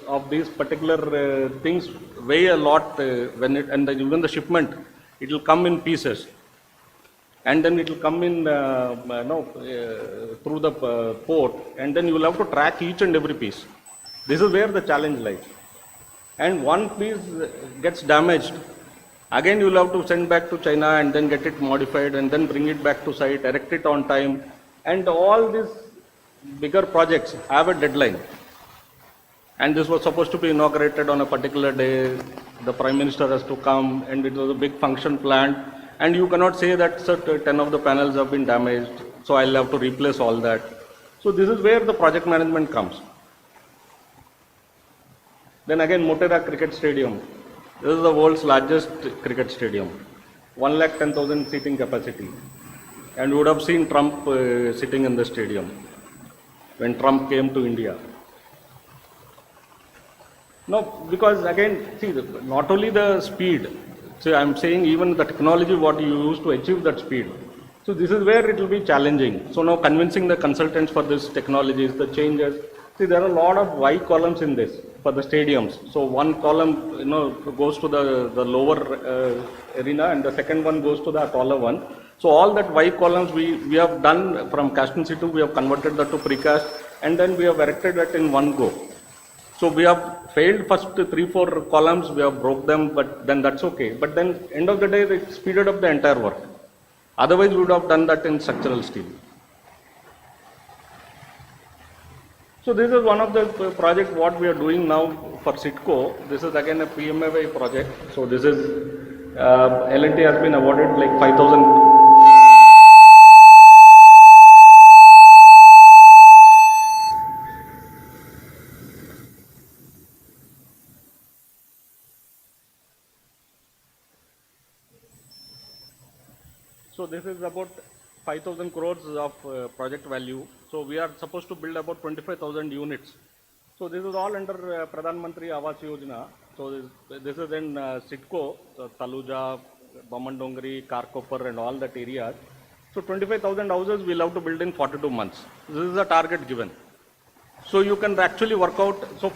of these particular things weigh a lot and even the shipment, it will come in pieces. And then it will come in through the port, and then you will have to track each and every piece. This is where the challenge lies. And one piece gets damaged, again you will have to send back to China and then get it modified and then bring it back to site, erect it on time. And all these bigger projects have a deadline. And this was supposed to be inaugurated on a particular day. The Prime Minister has to come and it was a big function planned. And you cannot say that 10 of the panels have been damaged, so I'll have to replace all that. So this is where the project management comes. Then again, Motera Cricket Stadium. This is the world's largest cricket stadium. 110,000 seating capacity. And you would have seen Trump sitting in the stadium when Trump came to India. No, because again, see, not only the speed, so I'm saying even the technology what you use to achieve that speed. So this is where it will be challenging. So now convincing the consultants for this technologies, the changes. See, there are a lot of Y columns in this for the stadiums. So one column, goes to the lower arena, and the second one goes to the taller one. So all that Y columns we have done from cast in situ, we have converted that to precast, and then we have erected that in one go. So we have failed first 3-4 columns, we have broke them, but then that's okay. But then end of the day, it speeded up the entire work. Otherwise, we would have done that in structural steel. So this is one of the projects what we are doing now for CITCO. This is again a PMAY project. So this is L&T has been awarded like 5,000. So this is about 5,000 crores of project value. So we are supposed to build about 25,000 units. So this is all under Pradhan Mantri Awas Yojana. So this is in CITCO, Taluja, Bamandongri, Karkopar and all that areas. So 25,000 houses we'll have to build in 42 months. This is the target given. So you can actually work out, so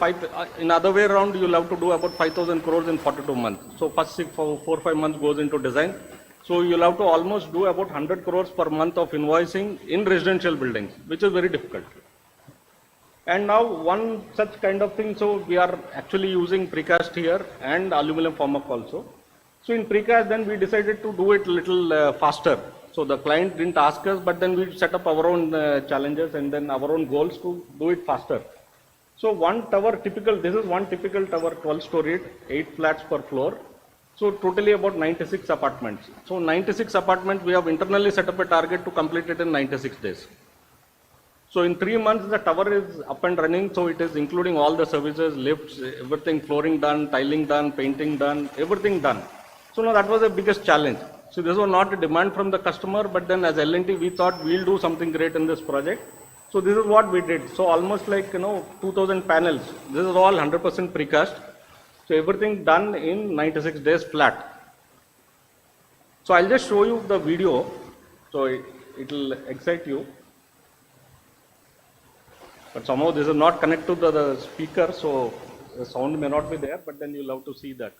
in other way around you'll have to do about 5,000 crores in 42 months. So first 4-5 months goes into design. So you'll have to almost do about 100 crores per month of invoicing in residential buildings, which is very difficult. And now one such kind of thing, so we are actually using precast here and aluminum formwork also. So in precast then we decided to do it little faster. So the client didn't ask us, but then we set up our own challenges and then our own goals to do it faster. So one tower typical, this is one typical tower, 12 storied, 8 flats per floor. So totally about 96 apartments. So 96 apartments, we have internally set up a target to complete it in 96 days. So in 3 months, the tower is up and running. So it is including all the services, lifts, everything, flooring done, tiling done, painting done, everything done. So now that was the biggest challenge. So this was not a demand from the customer, but then as L&T, we thought we'll do something great in this project. So this is what we did. So almost like, 2000 panels. This is all 100% precast. So everything done in 96 days flat. So I'll just show you the video. So it will excite you. But somehow this is not connected to the speaker, so the sound may not be there, but then you'll have to see that.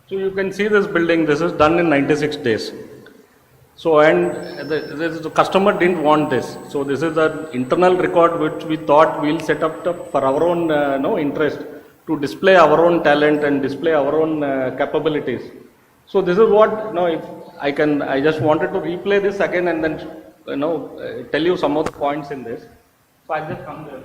So you can see this building, this is done in 96 days. So, and the customer didn't want this. So, this is an internal record which we thought we'll set up for our own no interest to display our own talent and display our own capabilities. So, this is what if I just wanted to replay this again and then tell you some of the points in this. So, I'll just come there.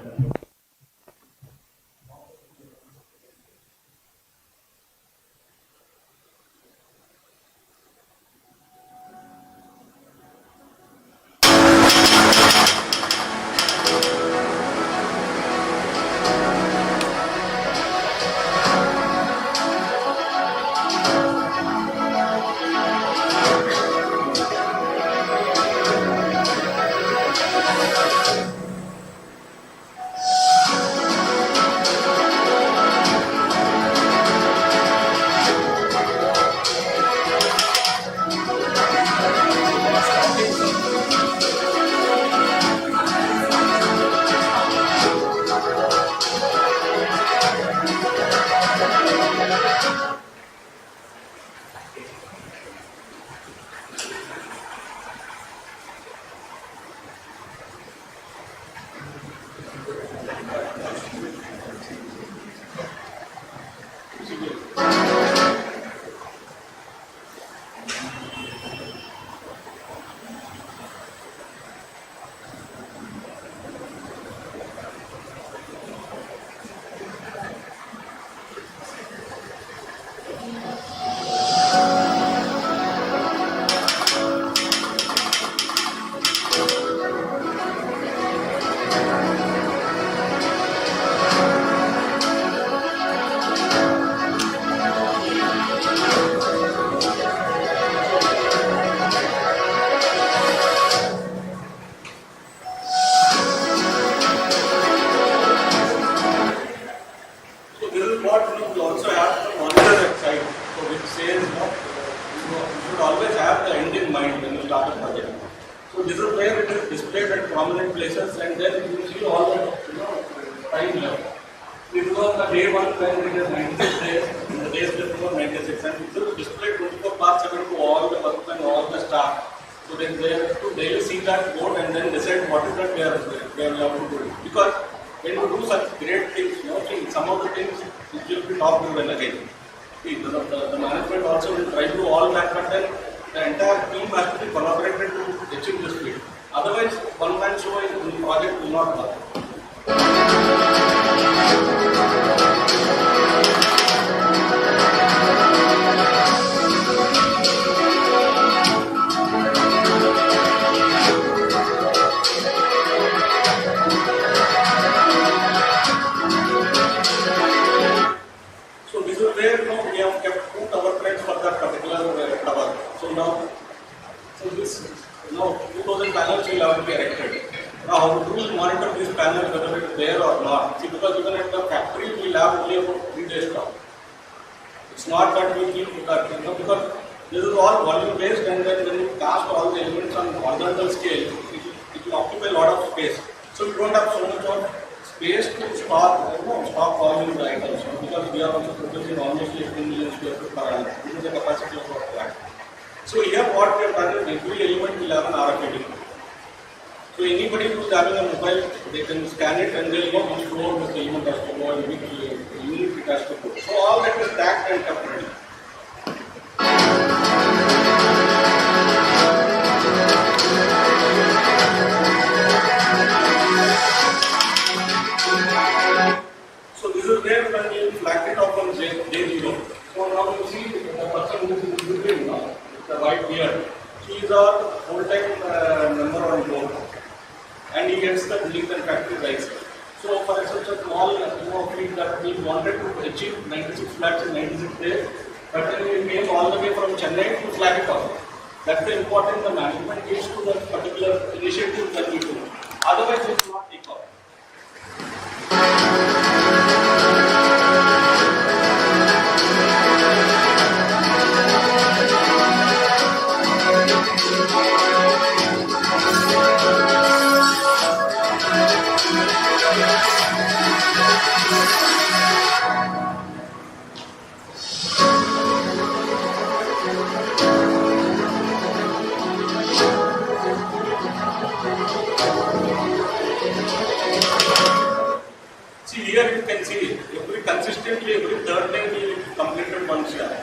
day we completed one slab,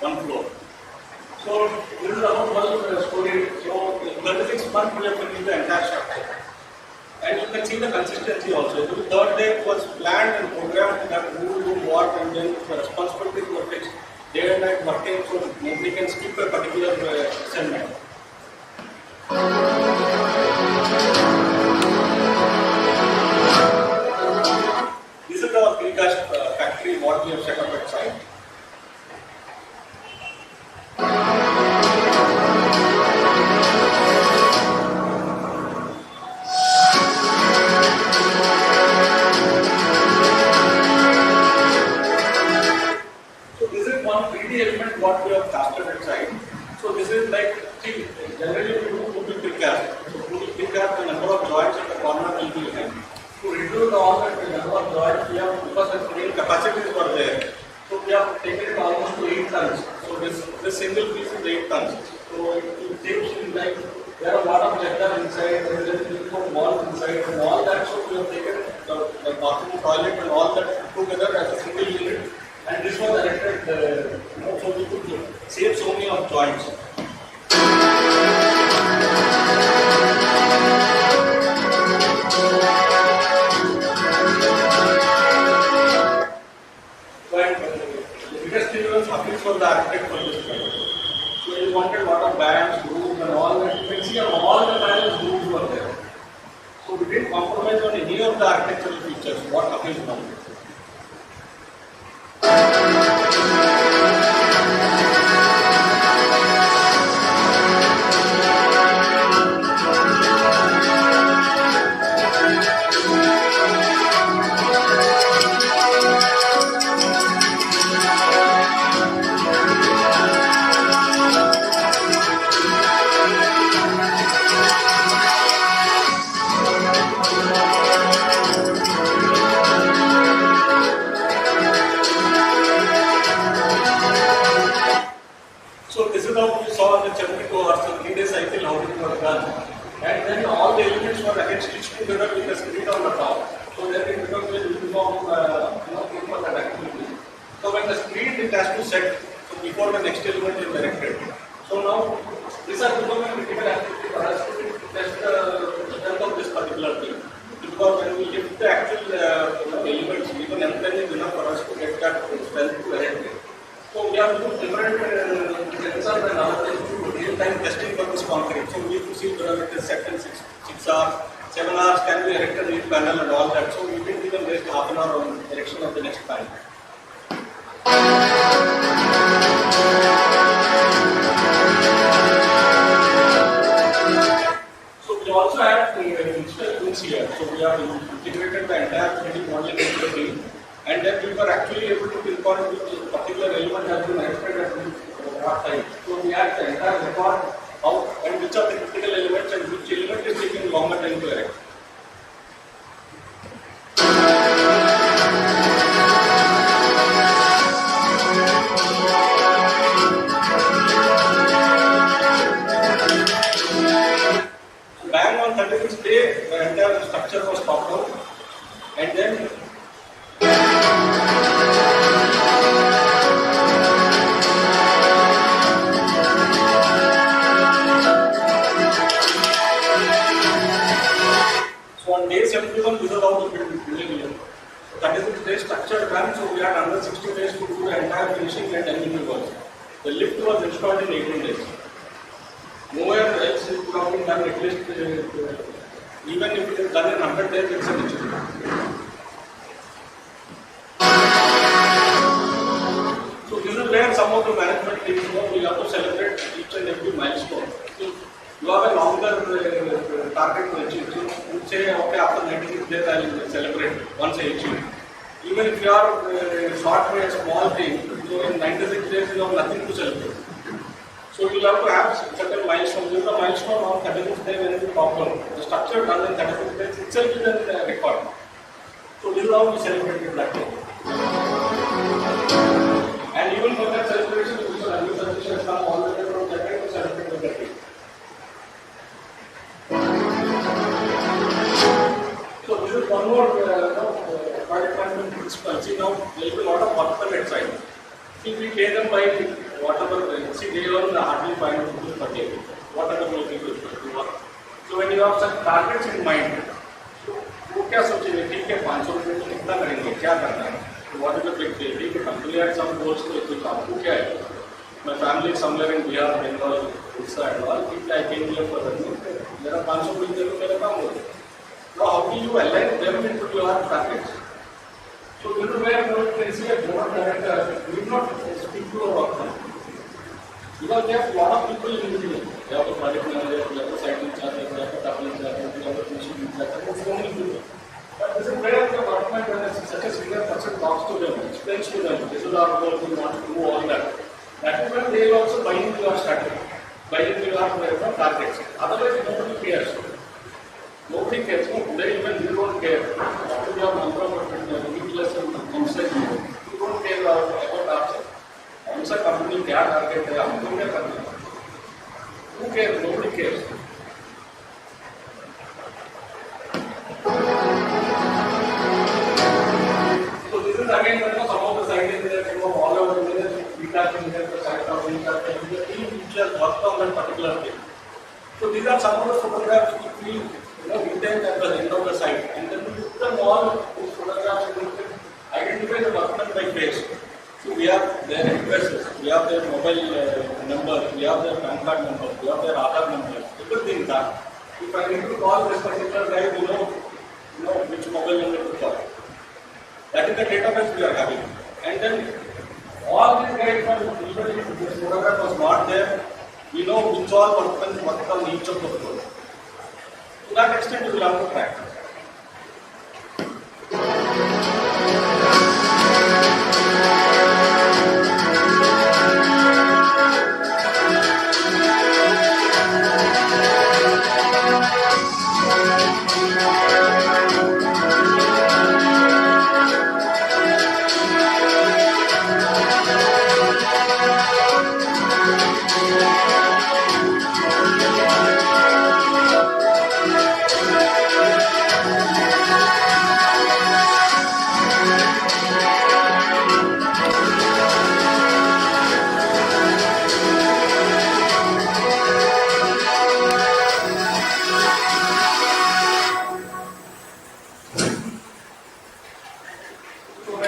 one floor. So this is about one story. So in 36 months we have finished the entire structure. And you can see the consistency also. So the third day it was planned and programmed that who will do what, and then the responsibilities were fixed. Day and night working so nobody can skip a particular assignment. This is our precast factory what we have set up at site. So this is one 3D element what we have casted at site. So this is like, see, generally we do 2D precast. So 2D precast, the number of joints at the corner will be high. To reduce all the number of joints, we have, because the crane capacities were there. So we have taken it almost to 8 tons. So this single piece is 8 tons. So it takes like, there are a lot of leather inside, and then we put walls inside and all that. So we have taken the bathroom, toilet and all that together as a single unit. And this was erected, so we could save so many of joints. But the biggest thing was Hafiz was the architect for this project. So he wanted a lot of bands, grooves and all that. You can see on all the panels grooves were there. So we didn't compromise on any of the architectural features, what Hafiz wanted. So this is how we saw the 72 hours, the 3-day cycle, how it was done. And then all the elements were again stitched together with the screen on the top. So then it becomes a uniform, thing for that activity. So when the screen it has to set, so before the next element is erected. So now these are becoming a critical activity for us to test the strength of this particular thing. Because when we lift the actual elements, even M10 is enough for us to get that strength to erect it. So we have to do different sensors and other things to do real-time testing for this concrete. So we need to see whether it is set in 6 hours, 7 hours, can be erected each panel and all that. So we didn't even waste half an hour on erection of the next panel. So we also have digital twins here. So we have integrated the entire 3D modeling into the team. And then we were actually able to pinpoint which particular element has been erected at what time. So we had the entire record of and which are the critical elements and which element is taking longer time to erect. So bang on 36th day, the entire structure was topped out, and then so on day 71, this is how the building is. So 36 days structure done, so we had another 60 days to do the entire finishing and technical work. The lift was installed in 18 days. Nowhere else it could have been done at least, even if it is done in 100 days, it's an achievement. So this is where some of the management teams know we have to celebrate each and every milestone. So you have a longer target to achieve. So you say, okay, after 96 days I will celebrate once I achieve. Even if you are short by a small thing, so in 96 days you have nothing to celebrate. So you have to have certain milestones. This is a milestone on 36th day when you top out. The structure done in 36 days itself is a record. So this is how we celebrated that day. And even for that celebration, we should have has come all the way from Japan to celebrate the day. So this is one more project management see now there will be a lot of workmen at site. If we pay them by whatever, see they earn hardly 500 rupees per day. What are the people to work? So when you have such targets in mind, वो क्या सोचेंगे ठीक है 500 रुपये तो कितना करेंगे क्या करना है what is the big deal ठीक है कंपनी हैड सम गोल्स तो कुछ आपको क्या है my family is somewhere in Bihar Bengal Odisha and all if I came here for that मेरा 500 रुपये तो मेरा काम हो now how do you align them into your targets so this is where you can see a board director will not speak to a worker because they have a lot of people in the team they have a project manager they have a site in charge they have a capital in charge they have a machine in charge so many people. But this is where the government, when such a senior person talks to them, explains to them, this is our goal, we want to do all that. That is when they will also buy into your strategy, buy into your targets. Otherwise, nobody cares. Nobody cares. No, today even you don't care. After your number of meatless and constant, you don't care about ourselves. कौन सा company क्या target है हमको क्या करना है? Who cares? Nobody cares. Again, some of the site is there, all over there, feedback in there, the site of feedback, the team which has worked on that particular thing. So these are some of the photographs which we retain at the end of the site, and then we put them all these photographs and we can identify the workmen by face. So we have their addresses, we have their mobile number, we have their PAN card number, we have their Aadhaar number, everything that. If I need to call this particular guy, we know which mobile number to call. That is the database we are having. And then all these guys, even if this photograph was not there, we know which all workmen work on each of the floors. To that extent, we will have to track.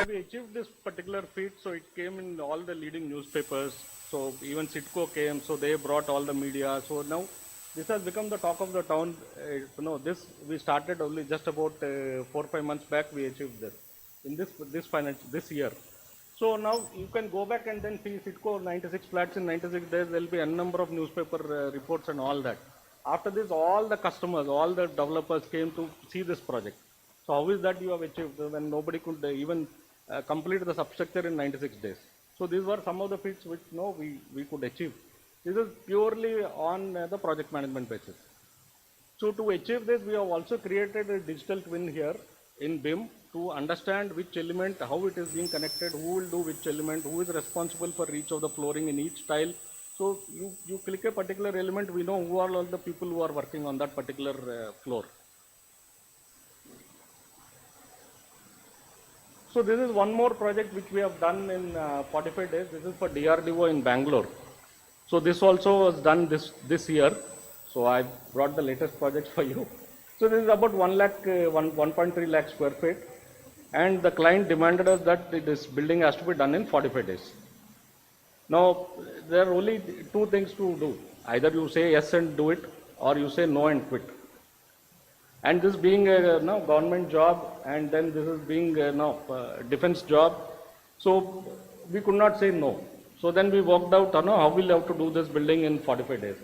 We achieved this particular feat, so it came in all the leading newspapers. So even CITCO came, so they brought all the media. So now this has become the talk of the town. This we started only just about 4-5 months back. We achieved this in this year. So now you can go back and then see CITCO 96 flats in 96 days. There will be a number of newspaper reports and all that. After this, all the customers, all the developers came to see this project. So how is that you have achieved when nobody could even complete the substructure in 96 days. So these were some of the feats which we could achieve. This is purely on the project management basis. So to achieve this, we have also created a digital twin here in BIM to understand which element, how it is being connected, who will do which element, who is responsible for each of the flooring in each tile. So you click a particular element, we know who are all the people who are working on that particular floor. So this is one more project which we have done in 45 days. This is for DRDO in Bangalore. So this also was done this year. So I brought the latest project for you. So this is about 1.3 lakh square feet. And the client demanded us that this building has to be done in 45 days. Now there are only two things to do. Either you say yes and do it, or you say no and quit. And this being a government job, and then this is being a defense job, so we could not say no. So then we worked out how we'll have to do this building in 45 days.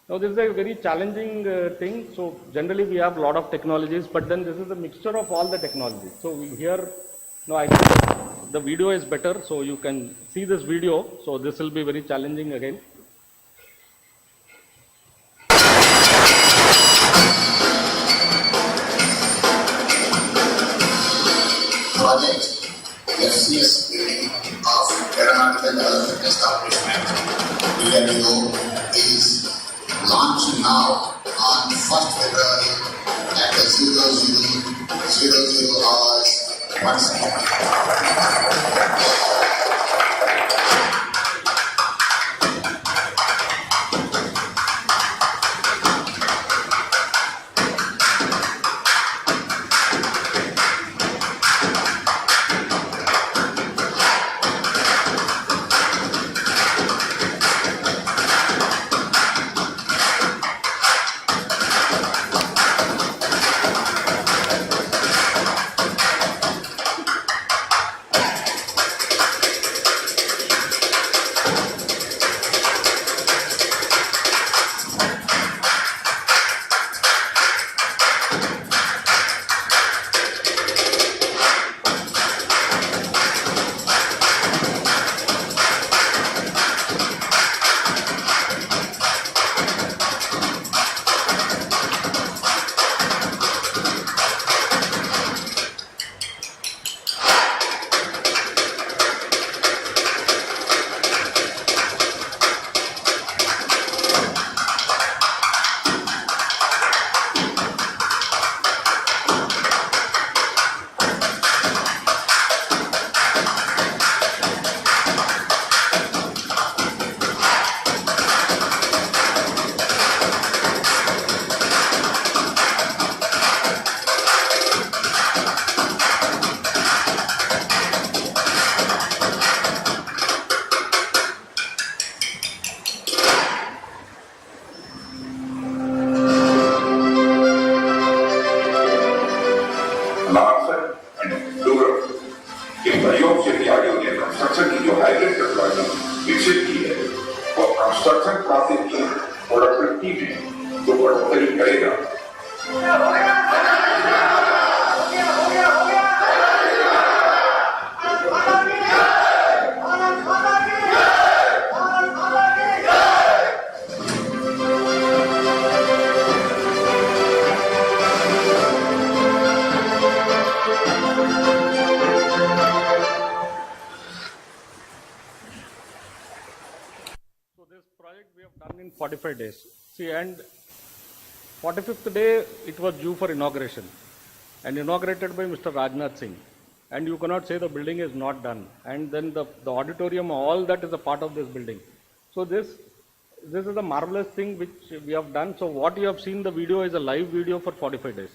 Now this is a very challenging thing. So generally we have a lot of technologies, but then this is a mixture of all the technologies. So I think the video is better, so you can see this video. So this will be very challenging again. Project FCS building of aeronautical development establishment DRDO is launching now on 1st February at the 00:00 hours One second. नार्सर and floral के प्रयोग से खिलाड़ियों ने construction की जो hybrid technology विकसित की है और कंस्ट्रक्शन प्रोसेस की प्रोडक्टिविटी में जो बढ़ोतरी करेगा। So this project we have done in 45 days. See, and 45th day it was due for inauguration and inaugurated by Mr. Rajnath Singh. And you cannot say the building is not done. And then the auditorium, all that is a part of this building. So this is a marvelous thing which we have done. So what you have seen the video is a live video for 45 days,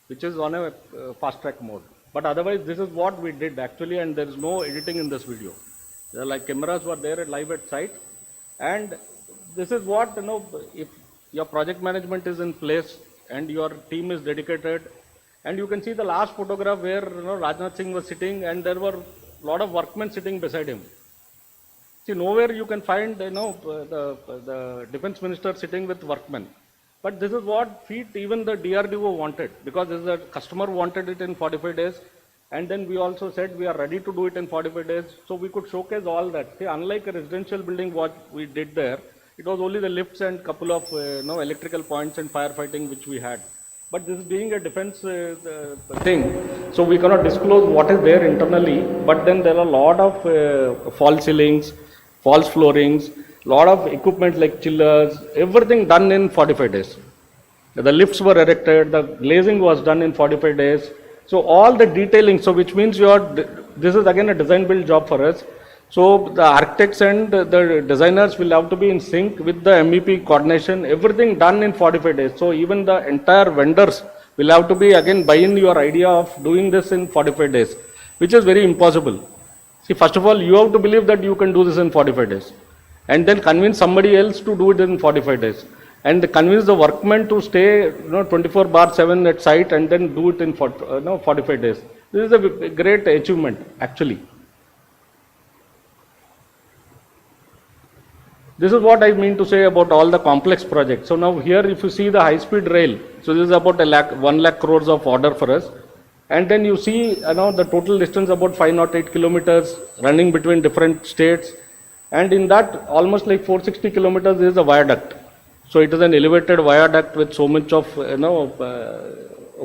which is on a fast track mode. But otherwise this is what we did actually, and there is no editing in this video. There are like cameras were there live at site, and this is what, if your project management is in place and your team is dedicated, and you can see the last photograph where Rajnath Singh was sitting and there were a lot of workmen sitting beside him. See, nowhere you can find the defense minister sitting with workmen. But this is what feat even the DRDO wanted, because this is a customer wanted it in 45 days. And then we also said we are ready to do it in 45 days. So we could showcase all that. See, unlike a residential building, what we did there, it was only the lifts and couple of electrical points and firefighting which we had. But this being a defense thing, so we cannot disclose what is there internally. But then there are a lot of false ceilings, false floorings, lot of equipment like chillers, everything done in 45 days. The lifts were erected, the glazing was done in 45 days. So all the detailing, so which means this is again a design build job for us. So the architects and the designers will have to be in sync with the MEP coordination, everything done in 45 days. So even the entire vendors will have to be again buy in your idea of doing this in 45 days, which is very impossible. See, first of all, you have to believe that you can do this in 45 days and then convince somebody else to do it in 45 days. And convince the workmen to stay 24/7 at site and then do it in 45 days. This is a great achievement actually. This is what I mean to say about all the complex projects. So now here if you see the high speed rail, so this is about 1 lakh crores of order for us. And then you see the total distance about 508 kilometers running between different states. And in that almost like 460 kilometers is a viaduct. So it is an elevated viaduct with so much of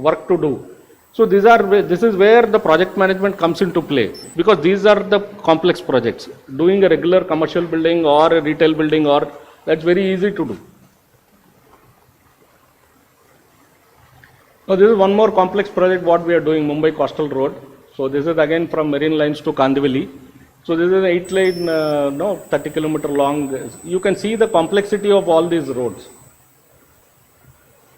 work to do. So this is where the project management comes into play, because these are the complex projects. Doing a regular commercial building or a retail building, or that's very easy to do. Now this is one more complex project what we are doing, Mumbai Coastal Road. So this is again from Marine Lines to Kandivali. So this is an 8-lane, 30-kilometer long. You can see the complexity of all these roads.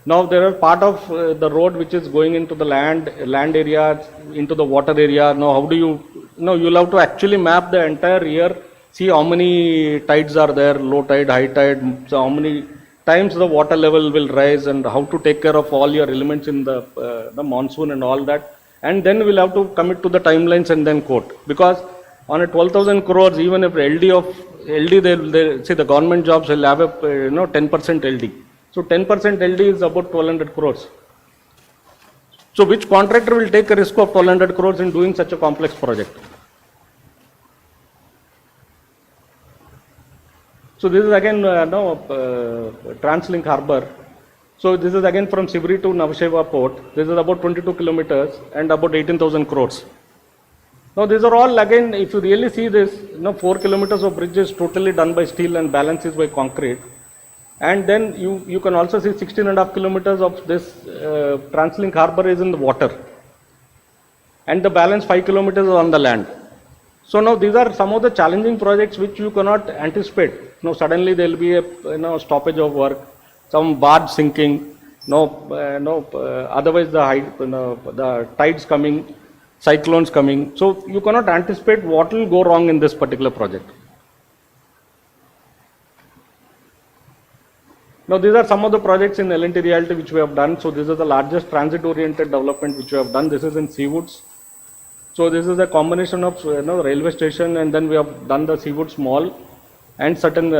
Now there are part of the road which is going into the land area, into the water area. Now how do you'll have to actually map the entire year, see how many tides are there, low tide, high tide, so how many times the water level will rise, and how to take care of all your elements in the monsoon and all that. And then we'll have to commit to the timelines and then quote. Because on a 12,000 crores, even if LD, they say the government jobs will have a 10% LD. So 10% LD is about 1200 crores. So which contractor will take a risk of 1200 crores in doing such a complex project? So this is again TransLink Harbour. So this is again from Sibri to Navasheva port. This is about 22 kilometers and about 18,000 crores. Now these are all again, if you really see this, 4 kilometers of bridge is totally done by steel and balance is by concrete. And then you can also see 16.5 kilometers of this TransLink Harbour is in the water. And the balance 5 kilometers is on the land. So now these are some of the challenging projects which you cannot anticipate. Suddenly there will be a stoppage of work, some barge sinking, otherwise the tides coming, cyclones coming. So you cannot anticipate what will go wrong in this particular project. Now these are some of the projects in L&T Realty which we have done. So this is the largest transit-oriented development which we have done. This is in Seawoods. So this is a combination of railway station, and then we have done the Seawoods Mall and certain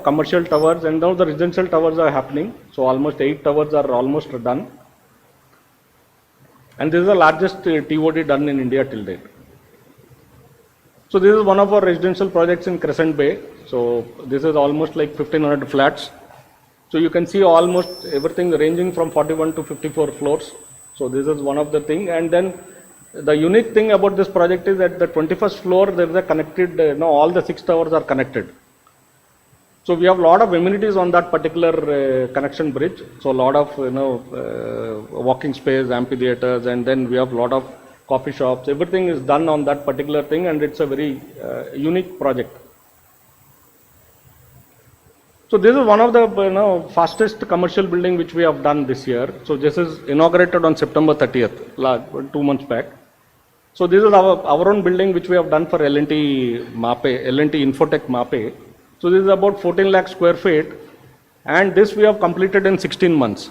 commercial towers, and now the residential towers are happening. So almost 8 towers are almost done. And this is the largest TOD done in India till date. So this is one of our residential projects in Crescent Bay. So this is almost like 1500 flats. So you can see almost everything ranging from 41 to 54 floors. So this is one of the thing. And then the unique thing about this project is that the 21st floor there is a connected, all the 6 towers are connected. So we have a lot of amenities on that particular connection bridge. So a lot of walking space, amphitheaters, and then we have a lot of coffee shops. Everything is done on that particular thing, and it's a very unique project. So this is one of the fastest commercial building which we have done this year. So this is inaugurated on September 30th, 2 months back. So this is our own building which we have done for L&T MAPE, L&T Infotech MAPE. So this is about 14 lakh square feet, and this we have completed in 16 months,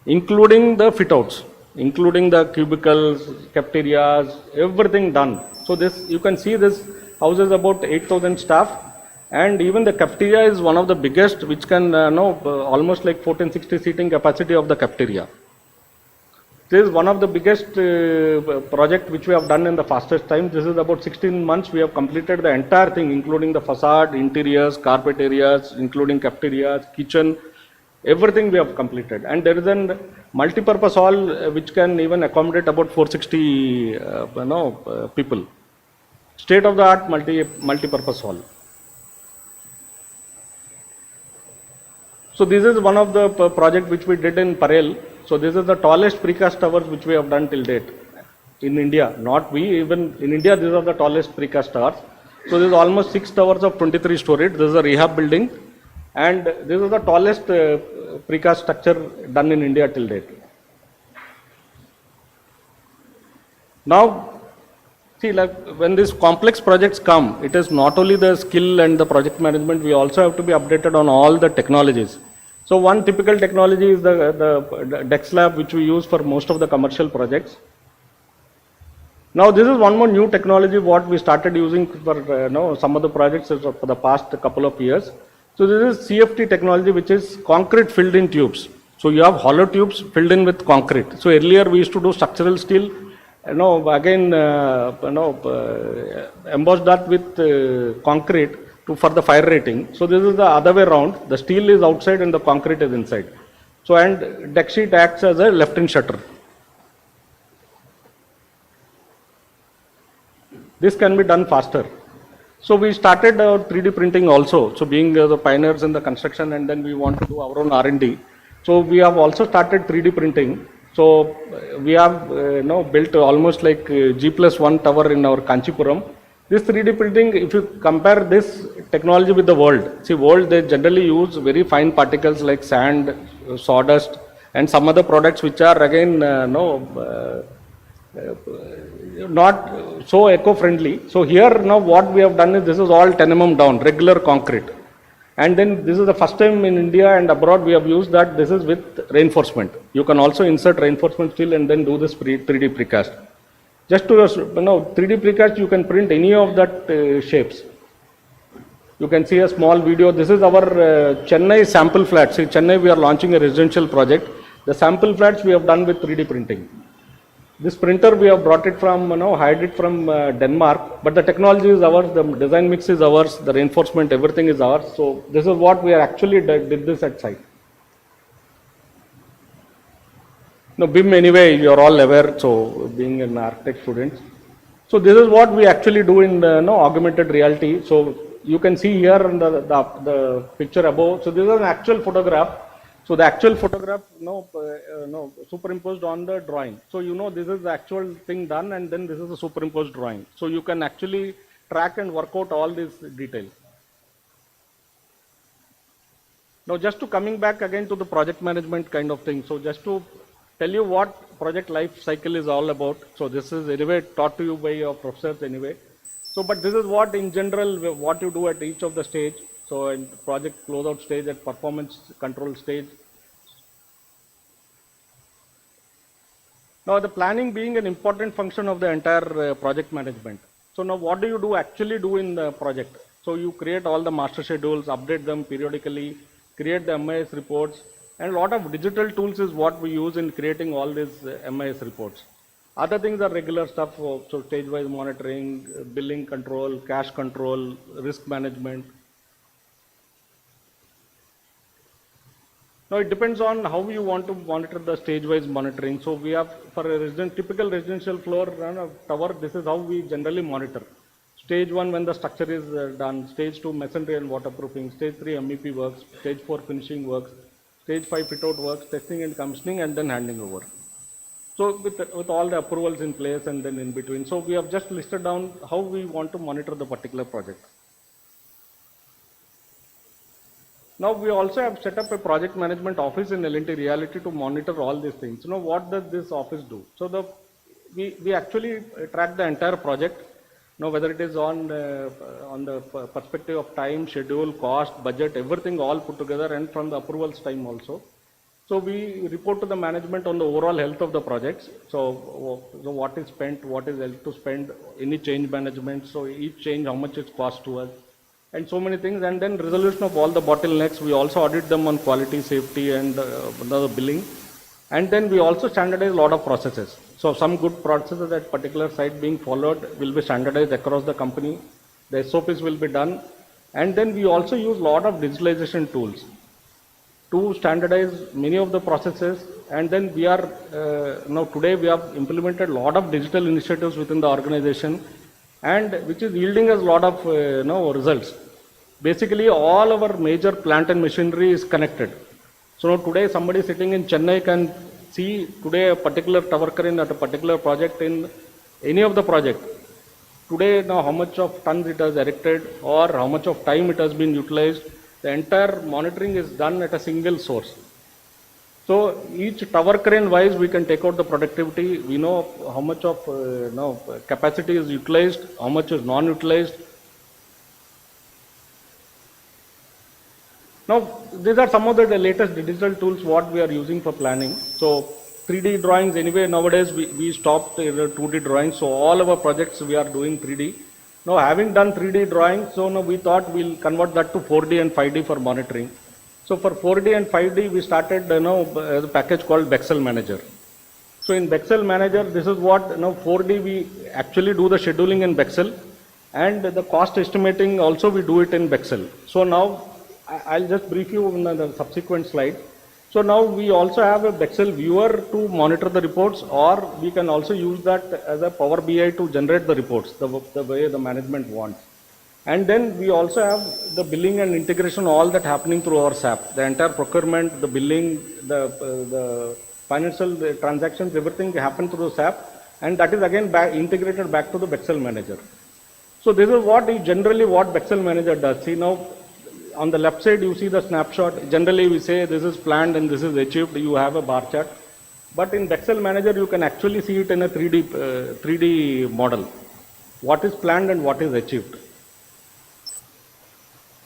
including the fit outs, including the cubicles, cafeterias, everything done. So this, you can see this house is about 8,000 staff. And even the cafeteria is one of the biggest, which can almost like 1460 seating capacity of the cafeteria. This is one of the biggest project which we have done in the fastest time. This is about 16 months. We have completed the entire thing, including the facade, interiors, carpet areas, including cafeterias, kitchen, everything we have completed. And there is a multi-purpose hall which can even accommodate about 460 people. State-of-the-art multi-purpose hall. So this is one of the project which we did in Parel. So this is the tallest precast towers which we have done till date in India. Not we, even in India, these are the tallest precast towers. So this is almost 6 towers of 23 stories. This is a rehab building, and this is the tallest precast structure done in India till date. Now, see, like when these complex projects come, it is not only the skill and the project management, we also have to be updated on all the technologies. So one typical technology is the deck slab which we use for most of the commercial projects. Now this is one more new technology what we started using for some of the projects for the past couple of years. So this is CFT technology, which is concrete filled in tubes. So you have hollow tubes filled in with concrete. So earlier we used to do structural steel, again embossed that with concrete for the fire rating. So this is the other way around. The steel is outside and the concrete is inside. So, and deck sheet acts as a left-in shutter. This can be done faster. So we started our 3D printing also. So being the pioneers in the construction, and then we want to do our own R&D. So we have also started 3D printing. So we have built almost like G+1 tower in our Kanchipuram. This 3D printing, if you compare this technology with the world, see world they generally use very fine particles like sand, sawdust, and some other products which are again not so eco-friendly. So here now what we have done is this is all 10 mm down, regular concrete. And then this is the first time in India and abroad we have used that this is with reinforcement. You can also insert reinforcement steel and then do this 3D precast. Just to 3D precast you can print any of that shapes. You can see a small video. This is our Chennai sample flats. See, Chennai we are launching a residential project. The sample flats we have done with 3D printing. This printer we have brought it from, hired it from Denmark, but the technology is ours, the design mix is ours, the reinforcement, everything is ours. So this is what we are actually did this at site. Now BIM anyway, you are all aware, so being an architect student. So this is what we actually do in augmented reality. So you can see here in the picture above. So this is an actual photograph. So the actual photograph superimposed on the drawing. So this is the actual thing done and then this is a superimposed drawing. So you can actually track and work out all these details. Now just to coming back again to the project management kind of thing. So just to tell you what project life cycle is all about. So this is anyway taught to you by your professors anyway. So but this is what in general what you do at each of the stage. So in project closeout stage, at performance control stage. Now the planning being an important function of the entire project management. So now what do you actually do in the project? So you create all the master schedules, update them periodically, create the MIS reports, and a lot of digital tools is what we use in creating all these MIS reports. Other things are regular stuff, so stage-wise monitoring, billing control, cash control, risk management. Now it depends on how you want to monitor the stage-wise monitoring. So we have for a typical residential floor tower, this is how we generally monitor. Stage 1 when the structure is done, stage 2 masonry and waterproofing, stage 3 MEP works, stage 4 finishing works, stage 5 fit-out works, testing and commissioning, and then handing over. So with all the approvals in place and then in between. So we have just listed down how we want to monitor the particular project. Now we also have set up a project management office in L&T Reality to monitor all these things. What does this office do? So we actually track the entire project. Whether it is on the perspective of time, schedule, cost, budget, everything all put together, and from the approvals time also. So we report to the management on the overall health of the projects. So what is spent, what is left to spend, any change management. So each change, how much it costs to us, and so many things. And then resolution of all the bottlenecks. We also audit them on quality, safety, and the billing. And then we also standardize a lot of processes. So some good processes at particular site being followed will be standardized across the company. The SOPs will be done. And then we also use a lot of digitalization tools to standardize many of the processes. And then we are, today we have implemented a lot of digital initiatives within the organization, and which is yielding us a lot of results. Basically all our major plant and machinery is connected. So today somebody sitting in Chennai can see today a particular tower crane at a particular project in any of the project. Today now how much of tons it has erected or how much of time it has been utilized. The entire monitoring is done at a single source. So each tower crane wise we can take out the productivity. We know how much of capacity is utilized, how much is non-utilized. Now these are some of the latest digital tools what we are using for planning. So 3D drawings anyway nowadays we stopped 2D drawings. So all our projects we are doing 3D. Now having done 3D drawings, so now we thought we'll convert that to 4D and 5D for monitoring. So for 4D and 5D we started a package called Bexel Manager. So in Bexel Manager this is what 4D we actually do the scheduling in Bexel, and the cost estimating also we do it in Bexel. So now I'll just brief you in the subsequent slide. So now we also have a Bexel viewer to monitor the reports, or we can also use that as a Power BI to generate the reports the way the management wants. And then we also have the billing and integration, all that happening through our SAP. The entire procurement, the billing, the financial transactions, everything happen through SAP, and that is again integrated back to the Bexel manager. So this is what generally what Bexel manager does. See now, on the left side you see the snapshot. Generally we say this is planned and this is achieved. You have a bar chart, but in Bexel manager you can actually see it in a 3D model. What is planned and what is achieved.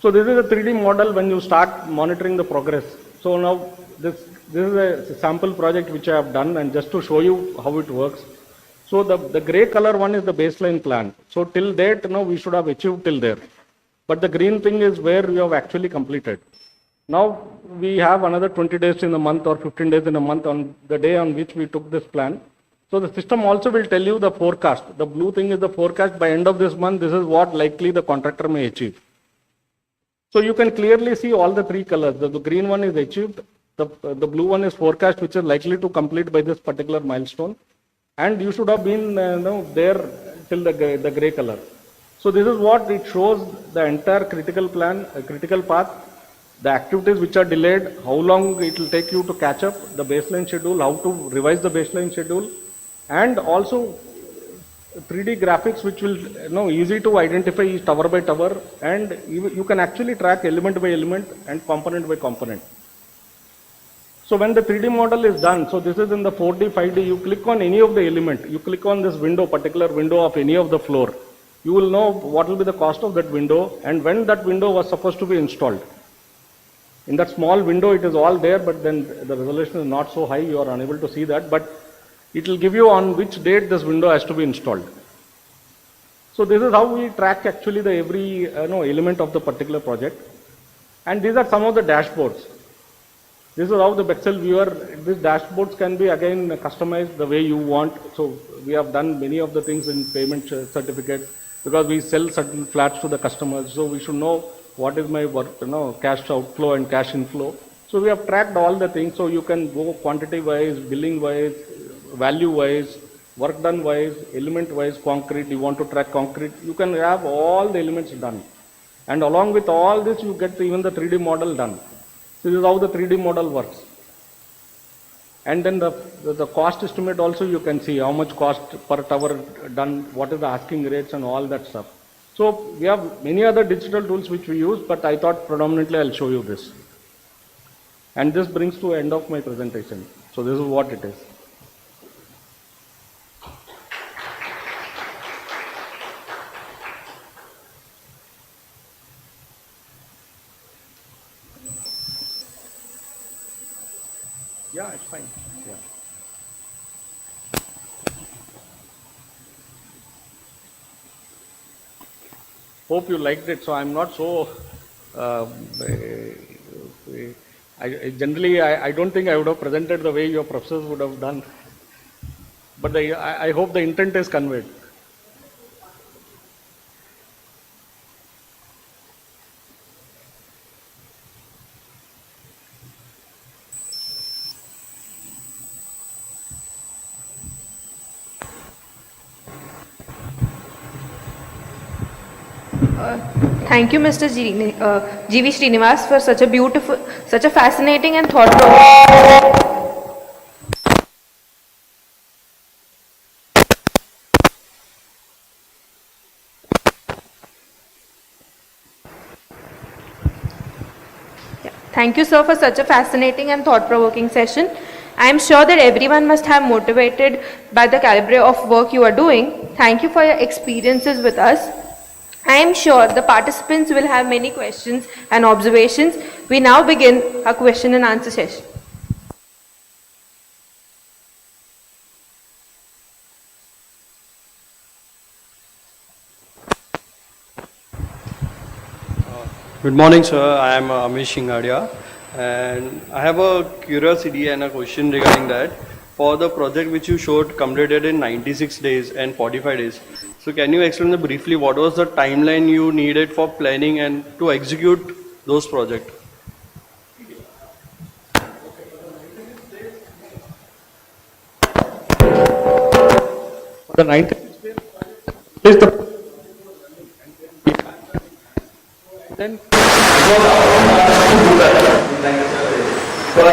So this is a 3D model when you start monitoring the progress. So now this is a sample project which I have done, and just to show you how it works. So the gray color one is the baseline plan. So till date, we should have achieved till there. But the green thing is where we have actually completed. Now we have another 20 days in a month or 15 days in a month on the day on which we took this plan. So the system also will tell you the forecast. The blue thing is the forecast. By end of this month, this is what likely the contractor may achieve. So you can clearly see all the three colors. The green one is achieved. The blue one is forecast, which is likely to complete by this particular milestone. And you should have been there till the gray color. So this is what it shows, the entire critical plan, critical path, the activities which are delayed, how long it will take you to catch up, the baseline schedule, how to revise the baseline schedule, and also 3D graphics which will easy to identify each tower by tower, and you can actually track element by element and component by component. So when the 3D model is done, so this is in the 4D, 5D, you click on any of the element, you click on this window, particular window of any of the floor, you will know what will be the cost of that window and when that window was supposed to be installed. In that small window it is all there, but then the resolution is not so high, you are unable to see that, but it will give you on which date this window has to be installed. So this is how we track actually the every element of the particular project. And these are some of the dashboards. This is how the Bexel viewer, these dashboards can be again customized the way you want. So we have done many of the things in payment certificates because we sell certain flats to the customers. So we should know what is my work, cash outflow and cash inflow. So we have tracked all the things. So you can go quantity wise, billing wise, value wise, work done wise, element wise, concrete. You want to track concrete. You can have all the elements done. And along with all this, you get even the 3D model done. This is how the 3D model works. And then the cost estimate also you can see how much cost per tower done, what is the asking rates and all that stuff. So we have many other digital tools which we use, but I thought predominantly I'll show you this. And this brings to the end of my presentation. So this is what it is. Yeah, it's fine. Yeah. Hope you liked it. So I'm not so. I don't think I would have presented the way your professors would have done. But I hope the intent is conveyed. Thank you, Mr. G.V. Srinivas, for such a fascinating and thought-provoking. Thank you, sir, for such a fascinating and thought-provoking session. I am sure that everyone must have motivated by the caliber of work you are doing. Thank you for your experiences with us. I am sure the participants will have many questions and observations. We now begin our question and answer session. Good morning, sir. I am Amish Shingadia, and I have a curiosity and a question regarding that. For the project which you showed completed in 96 days and 45 days, so can you explain briefly what was the timeline you needed for planning and to execute those projects? The 96 days is the then it was our task to do that in 96 days. But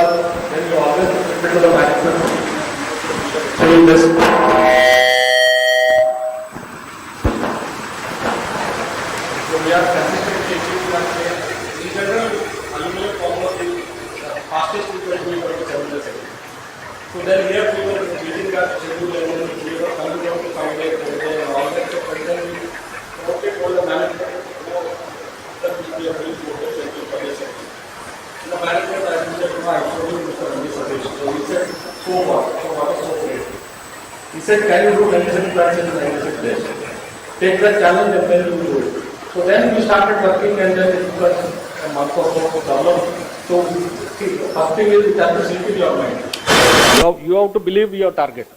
then you always to the management. Saying this. So we are consistently achieving that. In general, aluminum compound is fastest we can do it for 7 days. So then here we were meeting that schedule and then we were coming down to 5 days and all that stuff, and then we probably told the management, that we are going to go to schedule for this. The management, as we said, I told you Mr. Ramesh Satish. So he said, so what? So what is so great? He said, can you do 96 plants in 96 days? Take that challenge and then you will do it. So then we started working and then it was a month or so to develop. So see, first thing is it has to sink in your mind. You have to believe your target.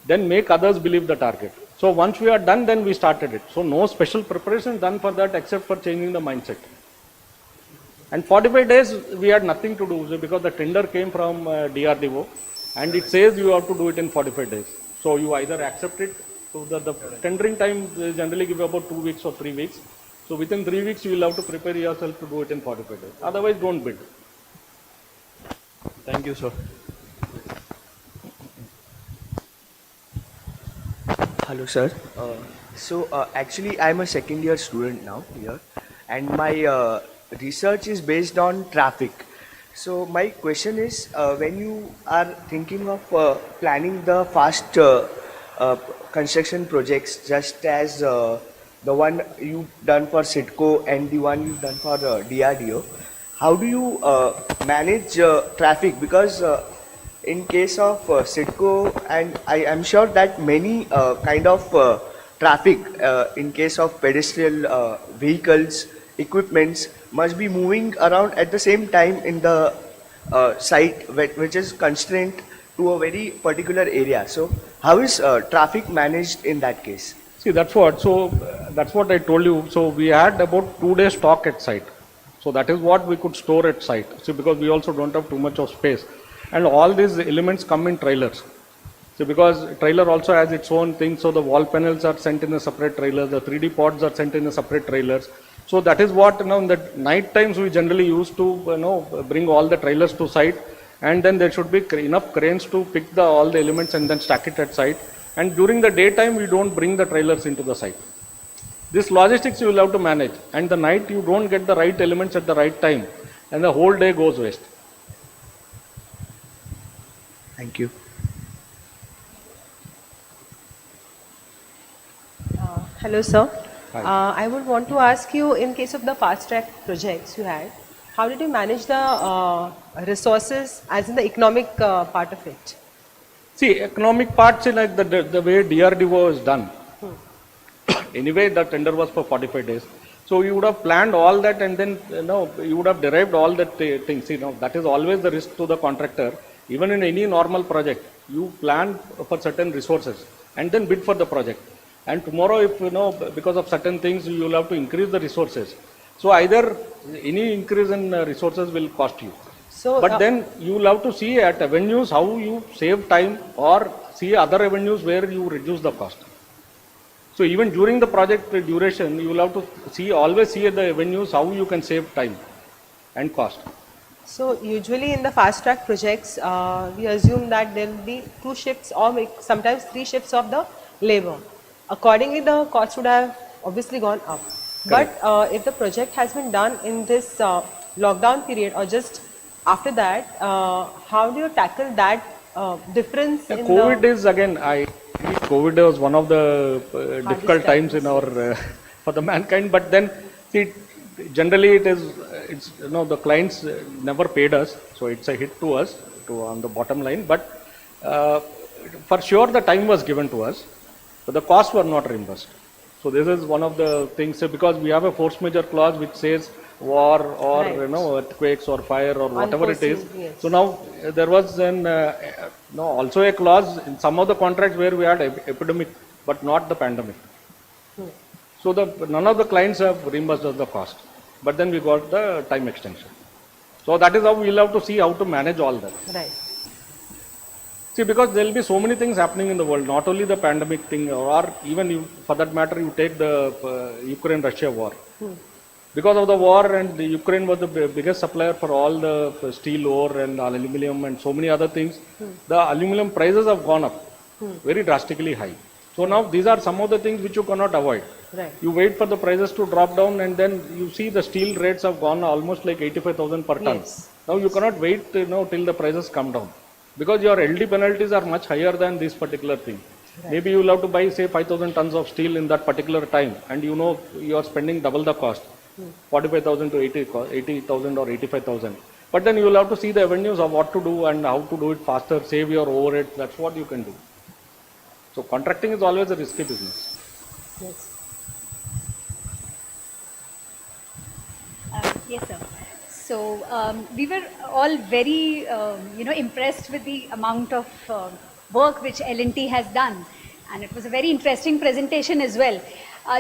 Then make others believe the target. So once we are done, then we started it. So no special preparation done for that except for changing the mindset. And 45 days we had nothing to do because the tender came from DRDO and it says you have to do it in 45 days. So you either accept it. So the tendering time they generally give about 2 weeks or 3 weeks. So within 3 weeks you will have to prepare yourself to do it in 45 days. Otherwise don't bid. Thank you, sir. Hello, sir. Actually, I'm a second year student now here, and my research is based on traffic. So my question is, when you are thinking of planning the fast construction projects, just as the one you done for CITCO and the one you done for DRDO, how do you manage traffic? Because in case of CITCO, and I am sure that many kind of traffic in case of pedestrian vehicles, equipments must be moving around at the same time in the site which is constrained to a very particular area. So how is traffic managed in that case? See, that's what. So that's what I told you. So we had about 2 days stock at site. So that is what we could store at site. See, because we also don't have too much of space. And all these elements come in trailers. So because trailer also has its own thing, so the wall panels are sent in a separate trailer, the 3D pods are sent in a separate trailers. So that is what, in the night times we generally used to bring all the trailers to site, and then there should be enough cranes to pick all the elements and then stack it at site. And during the daytime we don't bring the trailers into the site. This logistics you will have to manage, and the night you don't get the right elements at the right time, and the whole day goes waste. Thank you. Hello, sir. Hi. I would want to ask you, in case of the fast track projects you had, how did you manage the resources, as in the economic part of it? See, economic parts, like the way DRDO is done. Anyway, the tender was for 45 days. So you would have planned all that, and then you would have derived all that things. That is always the risk to the contractor. Even in any normal project, you plan for certain resources and then bid for the project. And tomorrow, if because of certain things, you will have to increase the resources. So either any increase in resources will cost you. So, but then you will have to see at avenues how you save time, or see other avenues where you reduce the cost. So even during the project duration, you will have to always see at the avenues how you can save time and cost. So usually in the fast track projects, we assume that there will be 2 shifts or sometimes 3 shifts of the labor. Accordingly, the cost would have obviously gone up. Correct. But if the project has been done in this lockdown period or just after that, how do you tackle that difference in COVID is again, COVID was one of the difficult times in our for the mankind. But then see, generally it's the clients never paid us, so it's a hit to us on the bottom line. But for sure the time was given to us, but the costs were not reimbursed. So this is one of the things, because we have a force majeure clause which says war or Right. Earthquakes or fire or whatever it is. Unforeseen, yes. So now there was also a clause in some of the contracts where we had epidemic but not the pandemic. So none of the clients have reimbursed us the cost, but then we got the time extension. So that is how we'll have to see how to manage all that. Right. See, because there will be so many things happening in the world, not only the pandemic thing, or even for that matter, you take the Ukraine-Russia war. because of the war, and the Ukraine was the biggest supplier for all the steel ore and aluminum and so many other things, the aluminum prices have gone up very drastically high. So now these are some of the things which you cannot avoid. Right. You wait for the prices to drop down, and then you see the steel rates have gone almost like 85,000 per ton. Yes. Now you cannot wait till the prices come down, because your LD penalties are much higher than this particular thing. Right. Maybe you will have to buy say 5,000 tons of steel in that particular time, and you are spending double the cost, 45,000 to 80,000 or 85,000. But then you will have to see the avenues of what to do and how to do it faster, save your overhead. That's what you can do. So contracting is always a risky business. Yes. Yes, sir. So we were all very, impressed with the amount of work which L&T has done, and it was a very interesting presentation as well.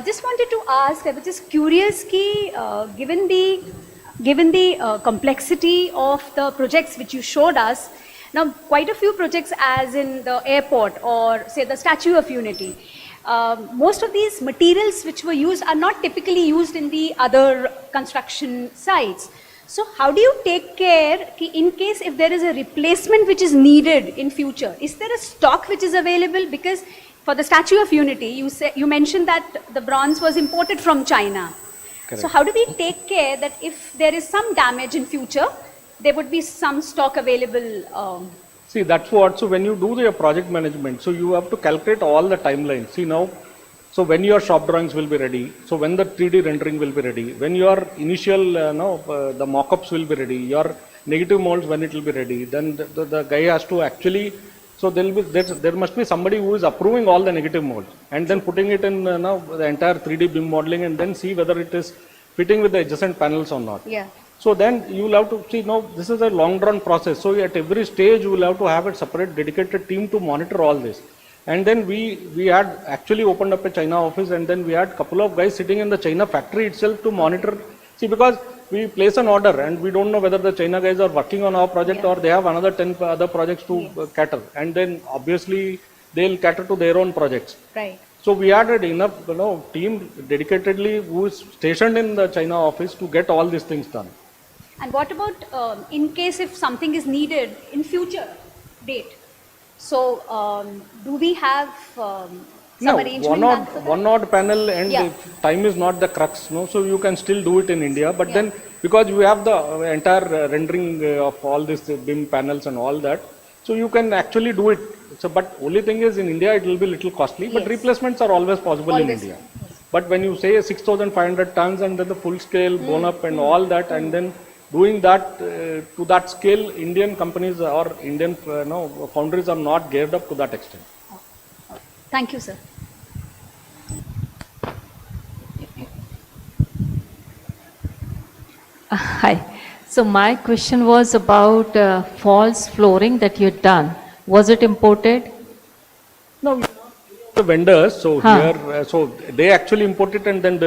Just wanted to ask, I was just curious, given the complexity of the projects which you showed us, now quite a few projects as in the airport or say the Statue of Unity, most of these materials which were used are not typically used in the other construction sites. So how do you take care in case if there is a replacement which is needed in future? Is there a stock which is available? Because for the Statue of Unity, you mentioned that the bronze was imported from China. Correct. So how do we take care that if there is some damage in future, there would be some stock available? See, that's what, so when you do your project management, so you have to calculate all the timelines. See now, so when your shop drawings will be ready, so when the 3D rendering will be ready, when your initial, the mock-ups will be ready, your negative molds when it will be ready, then the guy has to actually, so there must be somebody who is approving all the negative molds and then putting it in the entire 3D BIM modeling and then see whether it is fitting with the adjacent panels or not. Yeah. So then you will have to see, now this is a long drawn process. So at every stage you will have to have a separate dedicated team to monitor all this. And then we had actually opened up a China office, and then we had a couple of guys sitting in the China factory itself to monitor. See, because we place an order and we don't know whether the China guys are working on our project or they have another 10 other projects to cater. And then obviously they'll cater to their own projects. Right. So we had enough team dedicatedly who is stationed in the China office to get all these things done. And what about in case if something is needed in future date? So do we have some arrangement done for that? One odd panel and Yeah. time is not the crux, no. So you can still do it in India, but then because you have the entire rendering of all these BIM panels and all that, so you can actually do it. So, but only thing is in India it will be little costly, but replacements are always possible in India. But when you say 6,500 tons and then the full scale bone up and all that, and then doing that to that scale, Indian companies or Indian foundries are not geared up to that extent. Thank you, sir. Hi. So my question was about false flooring that you had done. Was it imported? No, the vendors. So here, so they actually import it, and then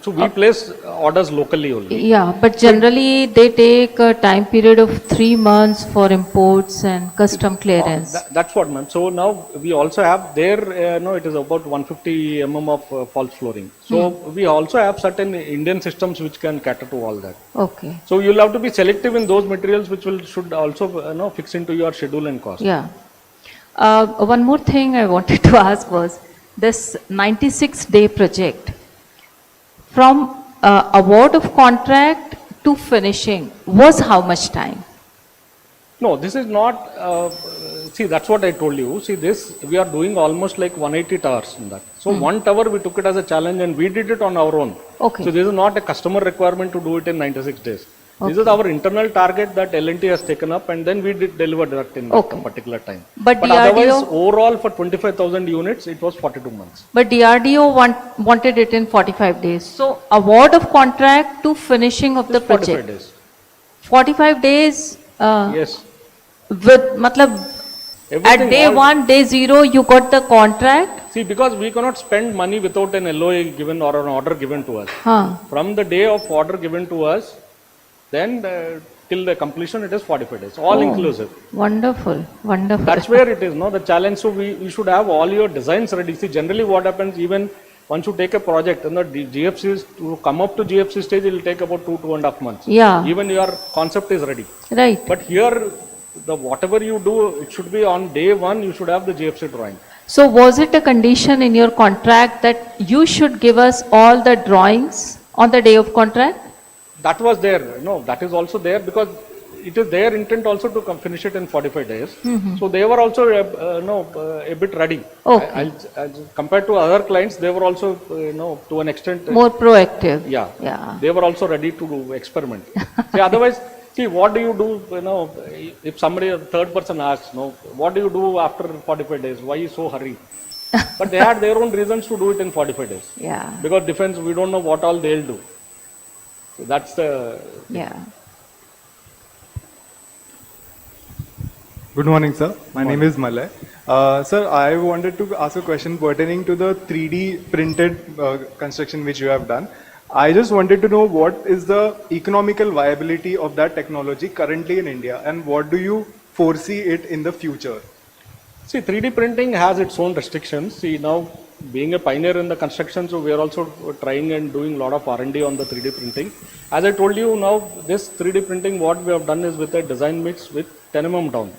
so we place orders locally only. Yeah, but generally they take a time period of 3 months for imports and custom clearance. That's what, ma'am. So now we also have there, it is about 150 of false flooring. So we also have certain Indian systems which can cater to all that. Okay. So you'll have to be selective in those materials which should also fix into your schedule and cost. Yeah. One more thing I wanted to ask was this 96-day project. From award of contract to finishing was how much time? No, this is not, see that's what I told you. See this, we are doing almost like 180 towers in that. So one tower we took it as a challenge and we did it on our own. Okay. So this is not a customer requirement to do it in 96 days. This is our internal target that L&T has taken up, and then we did deliver that in a particular time. But otherwise, overall for 25,000 units, it was 42 months. But DRDO wanted it in 45 days. So award of contract to finishing of the project. 45 days. 45 days. Yes. With at day 1, day 0, you got the contract. See, because we cannot spend money without an LOA given or an order given to us. From the day of order given to us, then till the completion it is 45 days, all inclusive. Wonderful, wonderful. That's where it is, no? The challenge, so we should have all your designs ready. See, generally what happens, even once you take a project, and the GFCs, to come up to GFC stage, it will take about 2.5 months. Yeah. Even your concept is ready. Right. But here, whatever you do, it should be on day one, you should have the GFC drawing. So was it a condition in your contract that you should give us all the drawings on the day of contract? That was there. No, that is also there because it is their intent also to finish it in 45 days. So they were also a bit ready. Okay. Compared to other clients, they were also to an extent More proactive. yeah. They were also ready to do experiment. See, otherwise, see, what do you do? If somebody, a third person asks, what do you do after 45 days? Why you so hurry? But they had their own reasons to do it in 45 days. Yeah. Because defense, we don't know what all they'll do. So that's the. Yeah. Good morning, sir. My name is Malay. Sir, I wanted to ask a question pertaining to the 3D printed construction which you have done. I just wanted to know what is the economical viability of that technology currently in India and what do you foresee it in the future? See, 3D printing has its own restrictions. See, now being a pioneer in the construction, so we are also trying and doing a lot of R&D on the 3D printing. As I told you, now this 3D printing, what we have done is with a design mix with 10 mm down.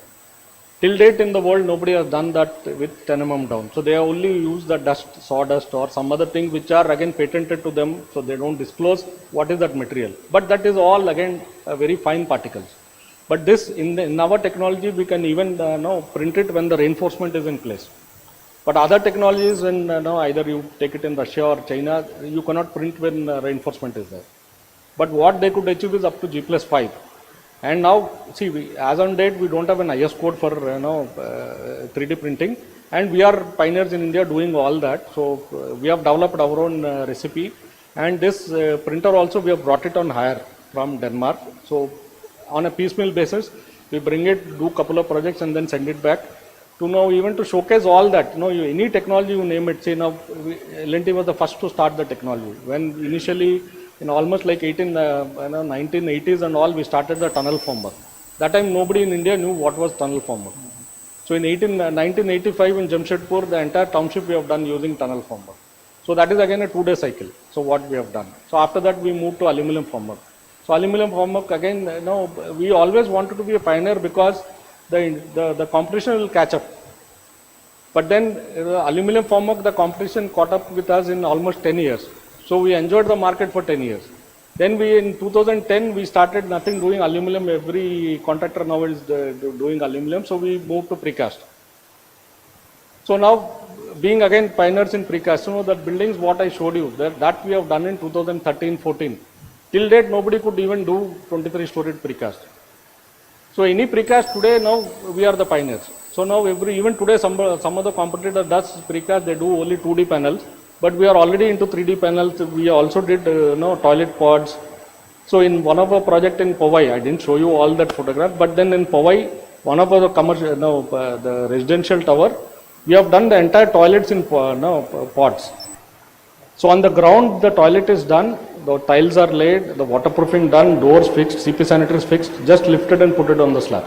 Till date in the world, nobody has done that with 10 mm down. So they have only used the dust, sawdust or some other thing which are again patented to them, so they don't disclose what is that material. But that is all again very fine particles. But this, in our technology, we can even print it when the reinforcement is in place. But other technologies, when either you take it in Russia or China, you cannot print when reinforcement is there. But what they could achieve is up to G+5. And now, see, as on date, we don't have an IS code for 3D printing, and we are pioneers in India doing all that. So we have developed our own recipe, and this printer also we have brought it on hire from Denmark. So on a piecemeal basis, we bring it, do a couple of projects, and then send it back. To now, even to showcase all that, any technology you name it. Say now, L&T was the first to start the technology. When initially, in almost like 1980s and all, we started the tunnel former. That time nobody in India knew what was tunnel former. So in 1985 in Jamshedpur, the entire township we have done using tunnel former. So that is again a 2-day cycle. So what we have done. So after that we moved to aluminum former. So aluminum former again, we always wanted to be a pioneer because the competition will catch up. But then aluminum formwork, the competition caught up with us in almost 10 years. So we enjoyed the market for 10 years. Then in 2010, we started nothing doing aluminum. Every contractor now is doing aluminum. So we moved to precast. So now, being again pioneers in precast, the buildings what I showed you, that we have done in 2013-14. Till date, nobody could even do 23-storied precast. So any precast today, now we are the pioneers. So now even today, some of the competitor does precast, they do only 2D panels. But we are already into 3D panels. We also did toilet pods. So in one of our project in Powai, I didn't show you all that photograph, but then in Powai, one of the commercial, the residential tower, we have done the entire toilets in pods. So on the ground, the toilet is done, the tiles are laid, the waterproofing done, doors fixed, CP sanitaries fixed, just lifted and put it on the slab.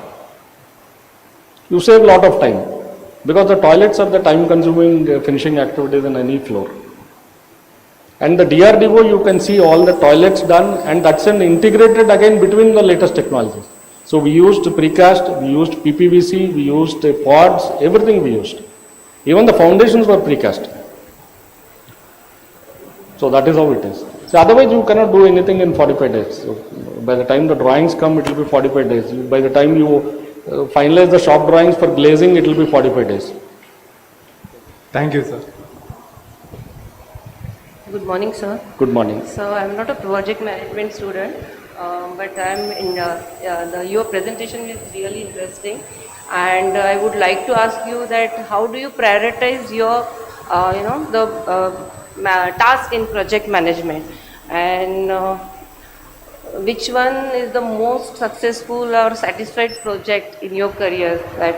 You save a lot of time because the toilets are the time-consuming finishing activities in any floor. And the DRDO, you can see all the toilets done, and that's an integrated again between the latest technologies. So we used precast, we used PPVC, we used pods, everything we used. Even the foundations were precast. So that is how it is. So otherwise you cannot do anything in 45 days. So by the time the drawings come, it will be 45 days. By the time you finalize the shop drawings for glazing, it will be 45 days. Thank you, sir. Good morning, sir. Good morning. So I'm not a project management student, but I'm in your presentation is really interesting, and I would like to ask you that how do you prioritize your, task in project management, and which one is the most successful or satisfied project in your career that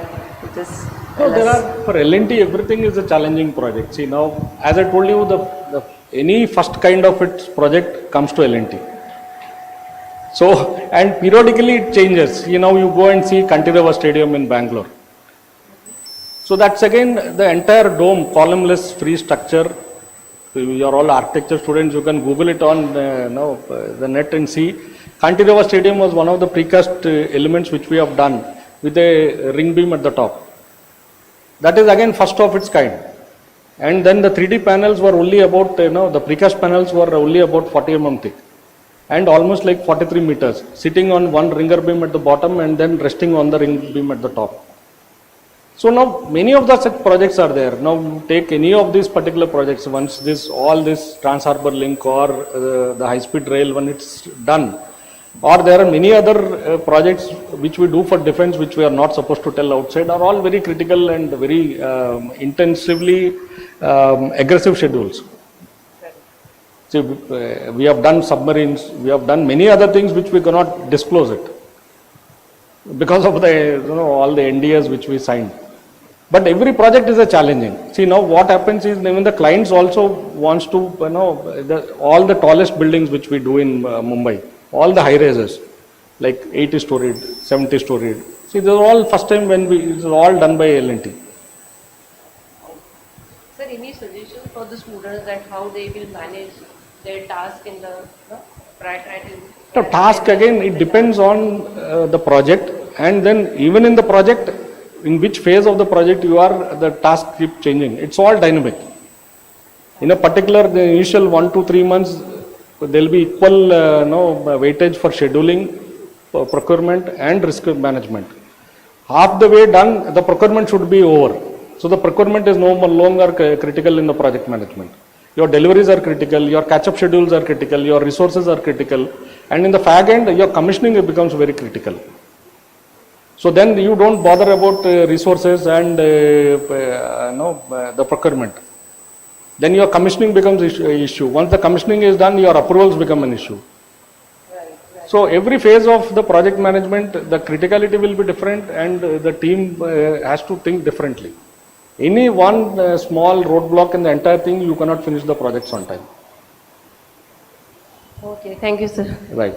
this? For L&T, everything is a challenging project. See now, as I told you, any first kind of its project comes to L&T. So, and periodically it changes. You go and see Kantirava Stadium in Bangalore. So that's again the entire dome, columnless free structure, So you are all architecture students, you can Google it on the net and see. Cantileva Stadium was one of the precast elements which we have done with a ring beam at the top. That is again first of its kind. And then the 3D panels were only about, the precast panels were only about 40 mm thick and almost like 43 meters, sitting on one ringer beam at the bottom and then resting on the ring beam at the top. So now many of the such projects are there. Now take any of these particular projects, once all this Trans-Harbour Link or the high-speed rail, when it's done, or there are many other projects which we do for defense which we are not supposed to tell outside, are all very critical and very intensively aggressive schedules. See, we have done submarines, we have done many other things which we cannot disclose it because of the all the NDAs which we signed. But every project is a challenging. See, now what happens is even the clients also wants to all the tallest buildings which we do in Mumbai, all the high rises like 80 storied, 70 storied. See, these are all first time when it's all done by L&T. Sir, any suggestions for the students that how they will manage their task in the prioritizing? The task again, it depends on the project, and then even in the project, in which phase of the project you are, the task keep changing. It's all dynamic. In a particular, the initial 1 to 3 months, there will be equal weightage for scheduling, procurement and risk management. Half the way done, the procurement should be over. So the procurement is no longer critical in the project management. Your deliveries are critical, your catch-up schedules are critical, your resources are critical, and in the fag end, your commissioning becomes very critical. So then you don't bother about resources and the procurement. Then your commissioning becomes an issue. Once the commissioning is done, your approvals become an issue. So every phase of the project management, the criticality will be different and the team has to think differently. Any one small roadblock in the entire thing, you cannot finish the projects on time. Okay, thank you, sir. Right.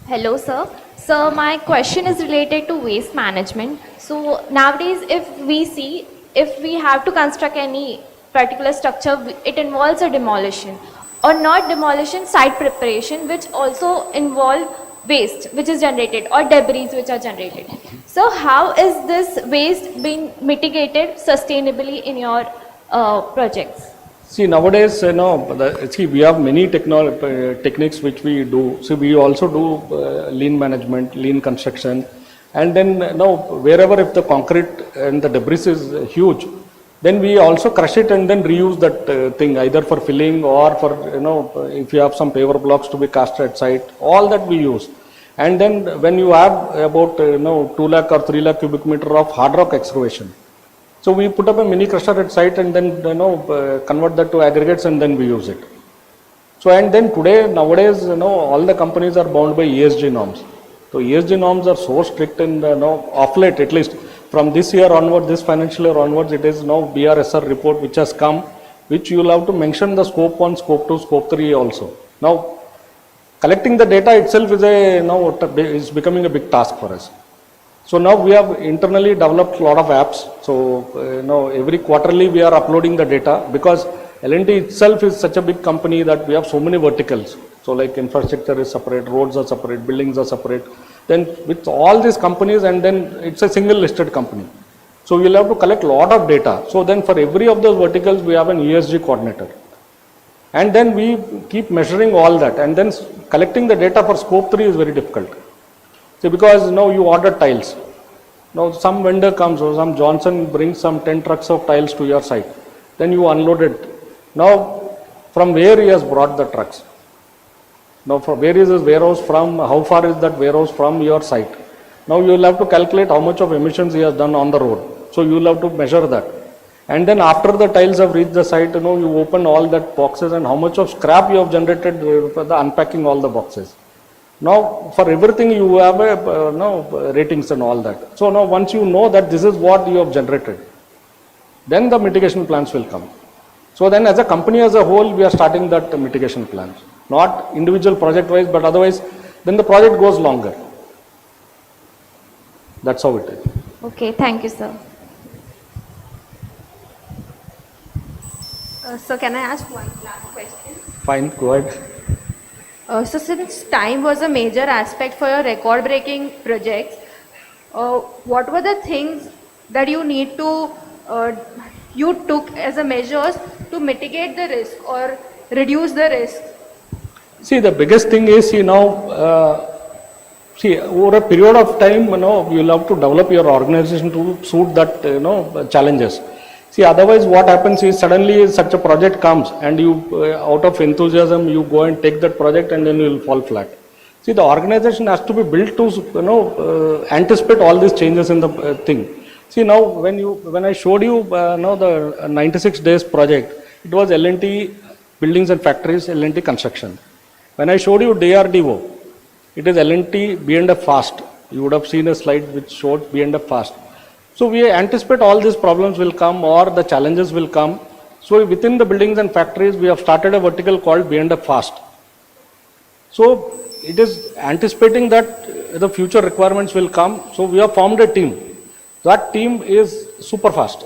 Hello, sir. So my question is related to waste management. So nowadays, if we have to construct any particular structure, it involves a demolition or not demolition, site preparation, which also involve waste which is generated or debris which are generated. So how is this waste being mitigated sustainably in your projects? See, nowadays, we have many techniques which we do. See, we also do lean management, lean construction, and then wherever if the concrete and the debris is huge, then we also crush it and then reuse that thing either for filling or for if you have some paver blocks to be cast at site, all that we use. And then when you have about 2 lakh or 3 lakh cubic meter of hard rock excavation, so we put up a mini crusher at site and then convert that to aggregates and then we use it. So and then nowadays all the companies are bound by ESG norms. So ESG norms are so strict and off late, at least from this year onward, this financial year onwards, it is now BRSR report which has come, which you will have to mention the scope 1, scope 2, scope 3 also. Now collecting the data itself is becoming a big task for us. So now we have internally developed a lot of apps. So every quarterly we are uploading the data because L&T itself is such a big company that we have so many verticals. So like infrastructure is separate, roads are separate, buildings are separate. Then with all these companies and then it's a single listed company. So we'll have to collect a lot of data. So then for every of those verticals we have an ESG coordinator. And then we keep measuring all that and then collecting the data for scope 3 is very difficult. See, because you order tiles. Now some vendor comes or some Johnson brings some 10 trucks of tiles to your site. Then you unload it. Now from where he has brought the trucks? Now from where is his warehouse from? How far is that warehouse from your site? Now you will have to calculate how much of emissions he has done on the road. So you will have to measure that. And then after the tiles have reached the site, you open all that boxes and how much of scrap you have generated for the unpacking all the boxes. Now for everything you have ratings and all that. So now once you know that this is what you have generated, then the mitigation plans will come. So then as a company as a whole, we are starting that mitigation plans. Not individual project wise, but otherwise then the project goes longer. That's how it is. Okay, thank you, sir. So can I ask one last question? Fine, go ahead. So since time was a major aspect for your record-breaking projects, what were the things that uh, you took as a measures to mitigate the risk or reduce the risk? See, the biggest thing is, see, over a period of time, you'll have to develop your organization to suit that, challenges. See, otherwise what happens is suddenly such a project comes and you, out of enthusiasm, you go and take that project and then you will fall flat. See, the organization has to be built to, anticipate all these changes in the thing. See, now when I showed you, the 96 days project, it was L&T buildings and factories, L&T construction. When I showed you DRDO, it is L&T B&F fast. You would have seen a slide which showed B&F fast. So we anticipate all these problems will come or the challenges will come. So within the buildings and factories, we have started a vertical called B&F fast. So it is anticipating that the future requirements will come. So we have formed a team. That team is super fast.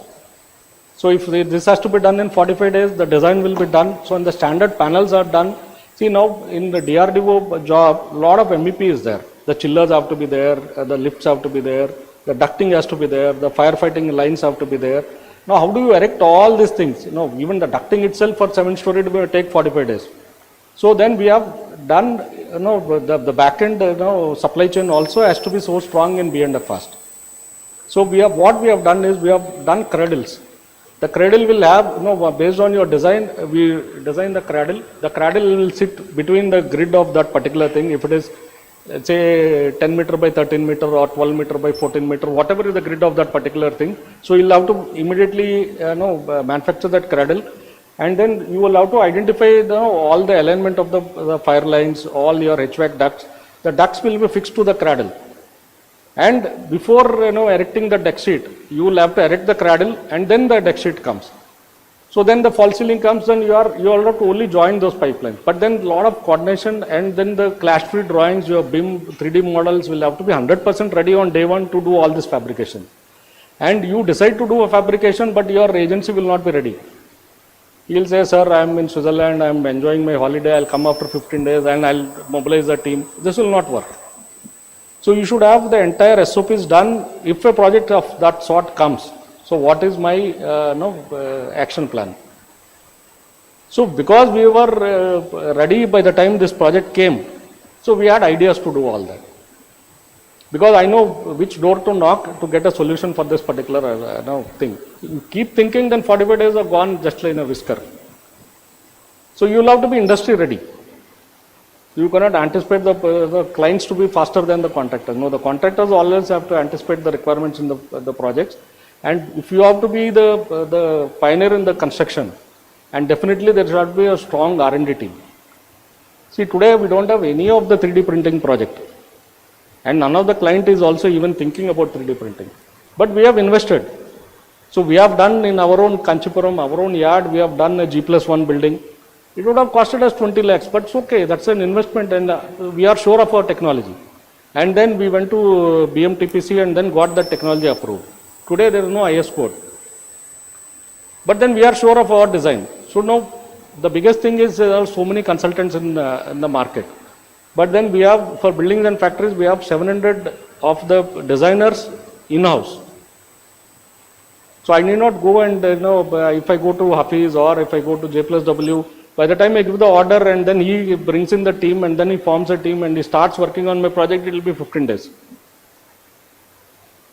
So if this has to be done in 45 days, the design will be done. So when the standard panels are done, see now in the DRDO job, a lot of MEP is there. The chillers have to be there, the lifts have to be there, the ducting has to be there, the firefighting lines have to be there. Now how do you erect all these things? Even the ducting itself for 7-story will take 45 days. So then we have done, the back end, supply chain also has to be so strong in B&F fast. So what we have done is we have done cradles. The cradle will have, based on your design, we design the cradle. The cradle will sit between the grid of that particular thing. If it is, let's say, 10 meter by 13 meter or 12 meter by 14 meter, whatever is the grid of that particular thing. So you'll have to immediately, manufacture that cradle. And then you will have to identify all the alignment of the fire lines, all your HVAC ducts. The ducts will be fixed to the cradle. And before erecting the deck sheet, you will have to erect the cradle and then the deck sheet comes. So then the false ceiling comes and you will have to only join those pipelines. But then a lot of coordination and then the clash-free drawings, your BIM 3D models will have to be 100% ready on day one to do all this fabrication. And you decide to do a fabrication, but your agency will not be ready. He'll say, sir, I am in Switzerland, I am enjoying my holiday, I'll come after 15 days and I'll mobilize the team. This will not work. So you should have the entire SOPs done if a project of that sort comes. So what is my action plan? So because we were ready by the time this project came, so we had ideas to do all that. Because I know which door to knock to get a solution for this particular thing. You keep thinking, then 45 days are gone just like in a whisker. So you will have to be industry ready. You cannot anticipate the clients to be faster than the contractors. No, the contractors always have to anticipate the requirements in the projects. And if you have to be the pioneer in the construction, and definitely there should be a strong R&D team. See, today we don't have any of the 3D printing project. And none of the client is also even thinking about 3D printing. But we have invested. So we have done in our own Kanchipuram, our own yard, we have done a G+1 building. It would have costed us 20 lakhs, but it's okay, that's an investment and we are sure of our technology. And then we went to BMTPC and then got the technology approved. Today there is no IS code. But then we are sure of our design. So now the biggest thing is there are so many consultants in the market. But then we have, for buildings and factories, we have 700 of the designers in-house. So I need not go and, if I go to Hafiz or if I go to J+W, by the time I give the order and then he brings in the team and then he forms a team and he starts working on my project, it will be 15 days.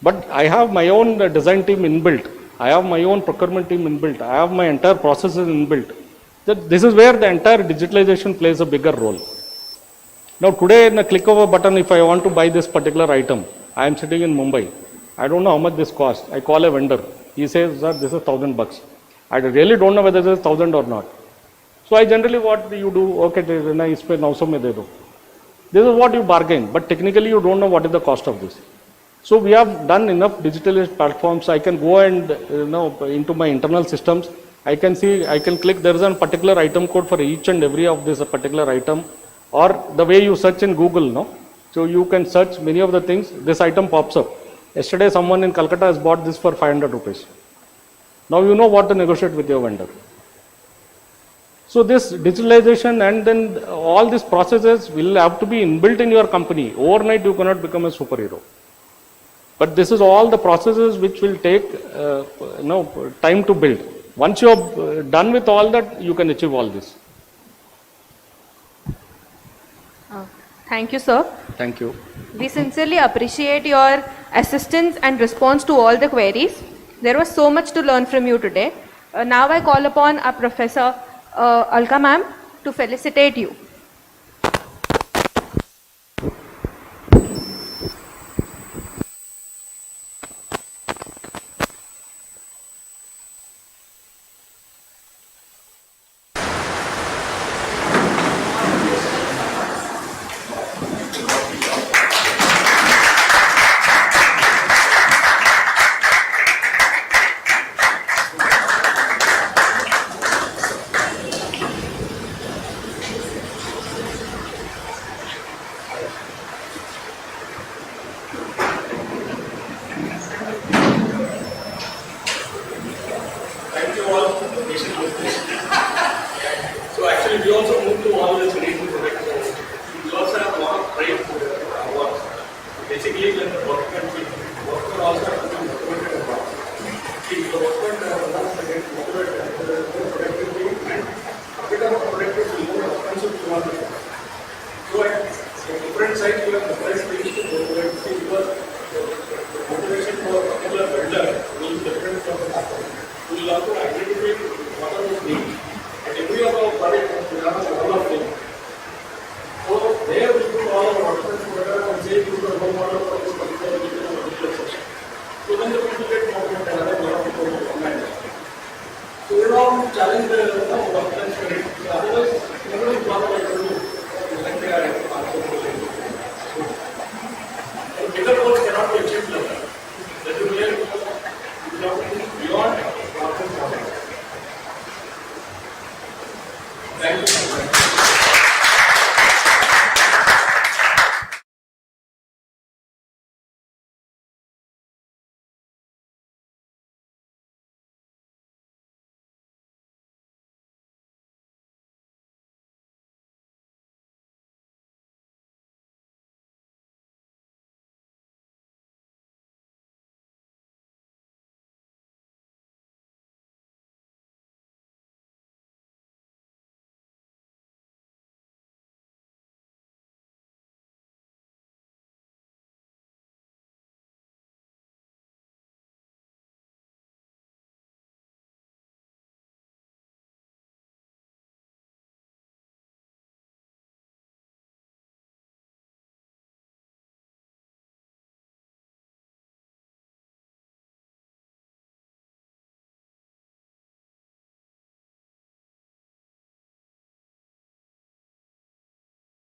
But I have my own design team inbuilt. I have my own procurement team inbuilt. I have my entire processes inbuilt. This is where the entire digitalization plays a bigger role. Now today in a click of a button, if I want to buy this particular item, I am sitting in Mumbai. I don't know how much this costs. I call a vendor. He says, sir, this is $1,000. I really don't know whether this is 1,000 or not. So I generally what you do, okay, this is what you bargain, but technically you don't know what is the cost of this. So we have done enough digital platforms. I can go and into my internal systems. I can see, I can click, there is a particular item code for each and every of this particular item, or the way you search in Google, no? So you can search many of the things, this item pops up. Yesterday someone in Calcutta has bought this for 500 rupees. Now you know what to negotiate with your vendor. So this digitalization and then all these processes will have to be inbuilt in your company. Overnight you cannot become a superhero. But this is all the processes which will take time to build. Once you are done with all that, you can achieve all this. Thank you, sir. Thank you. We sincerely appreciate your assistance and response to all the queries. There was so much to learn from you today. Now I call upon our Professor Alka ma'am to felicitate you.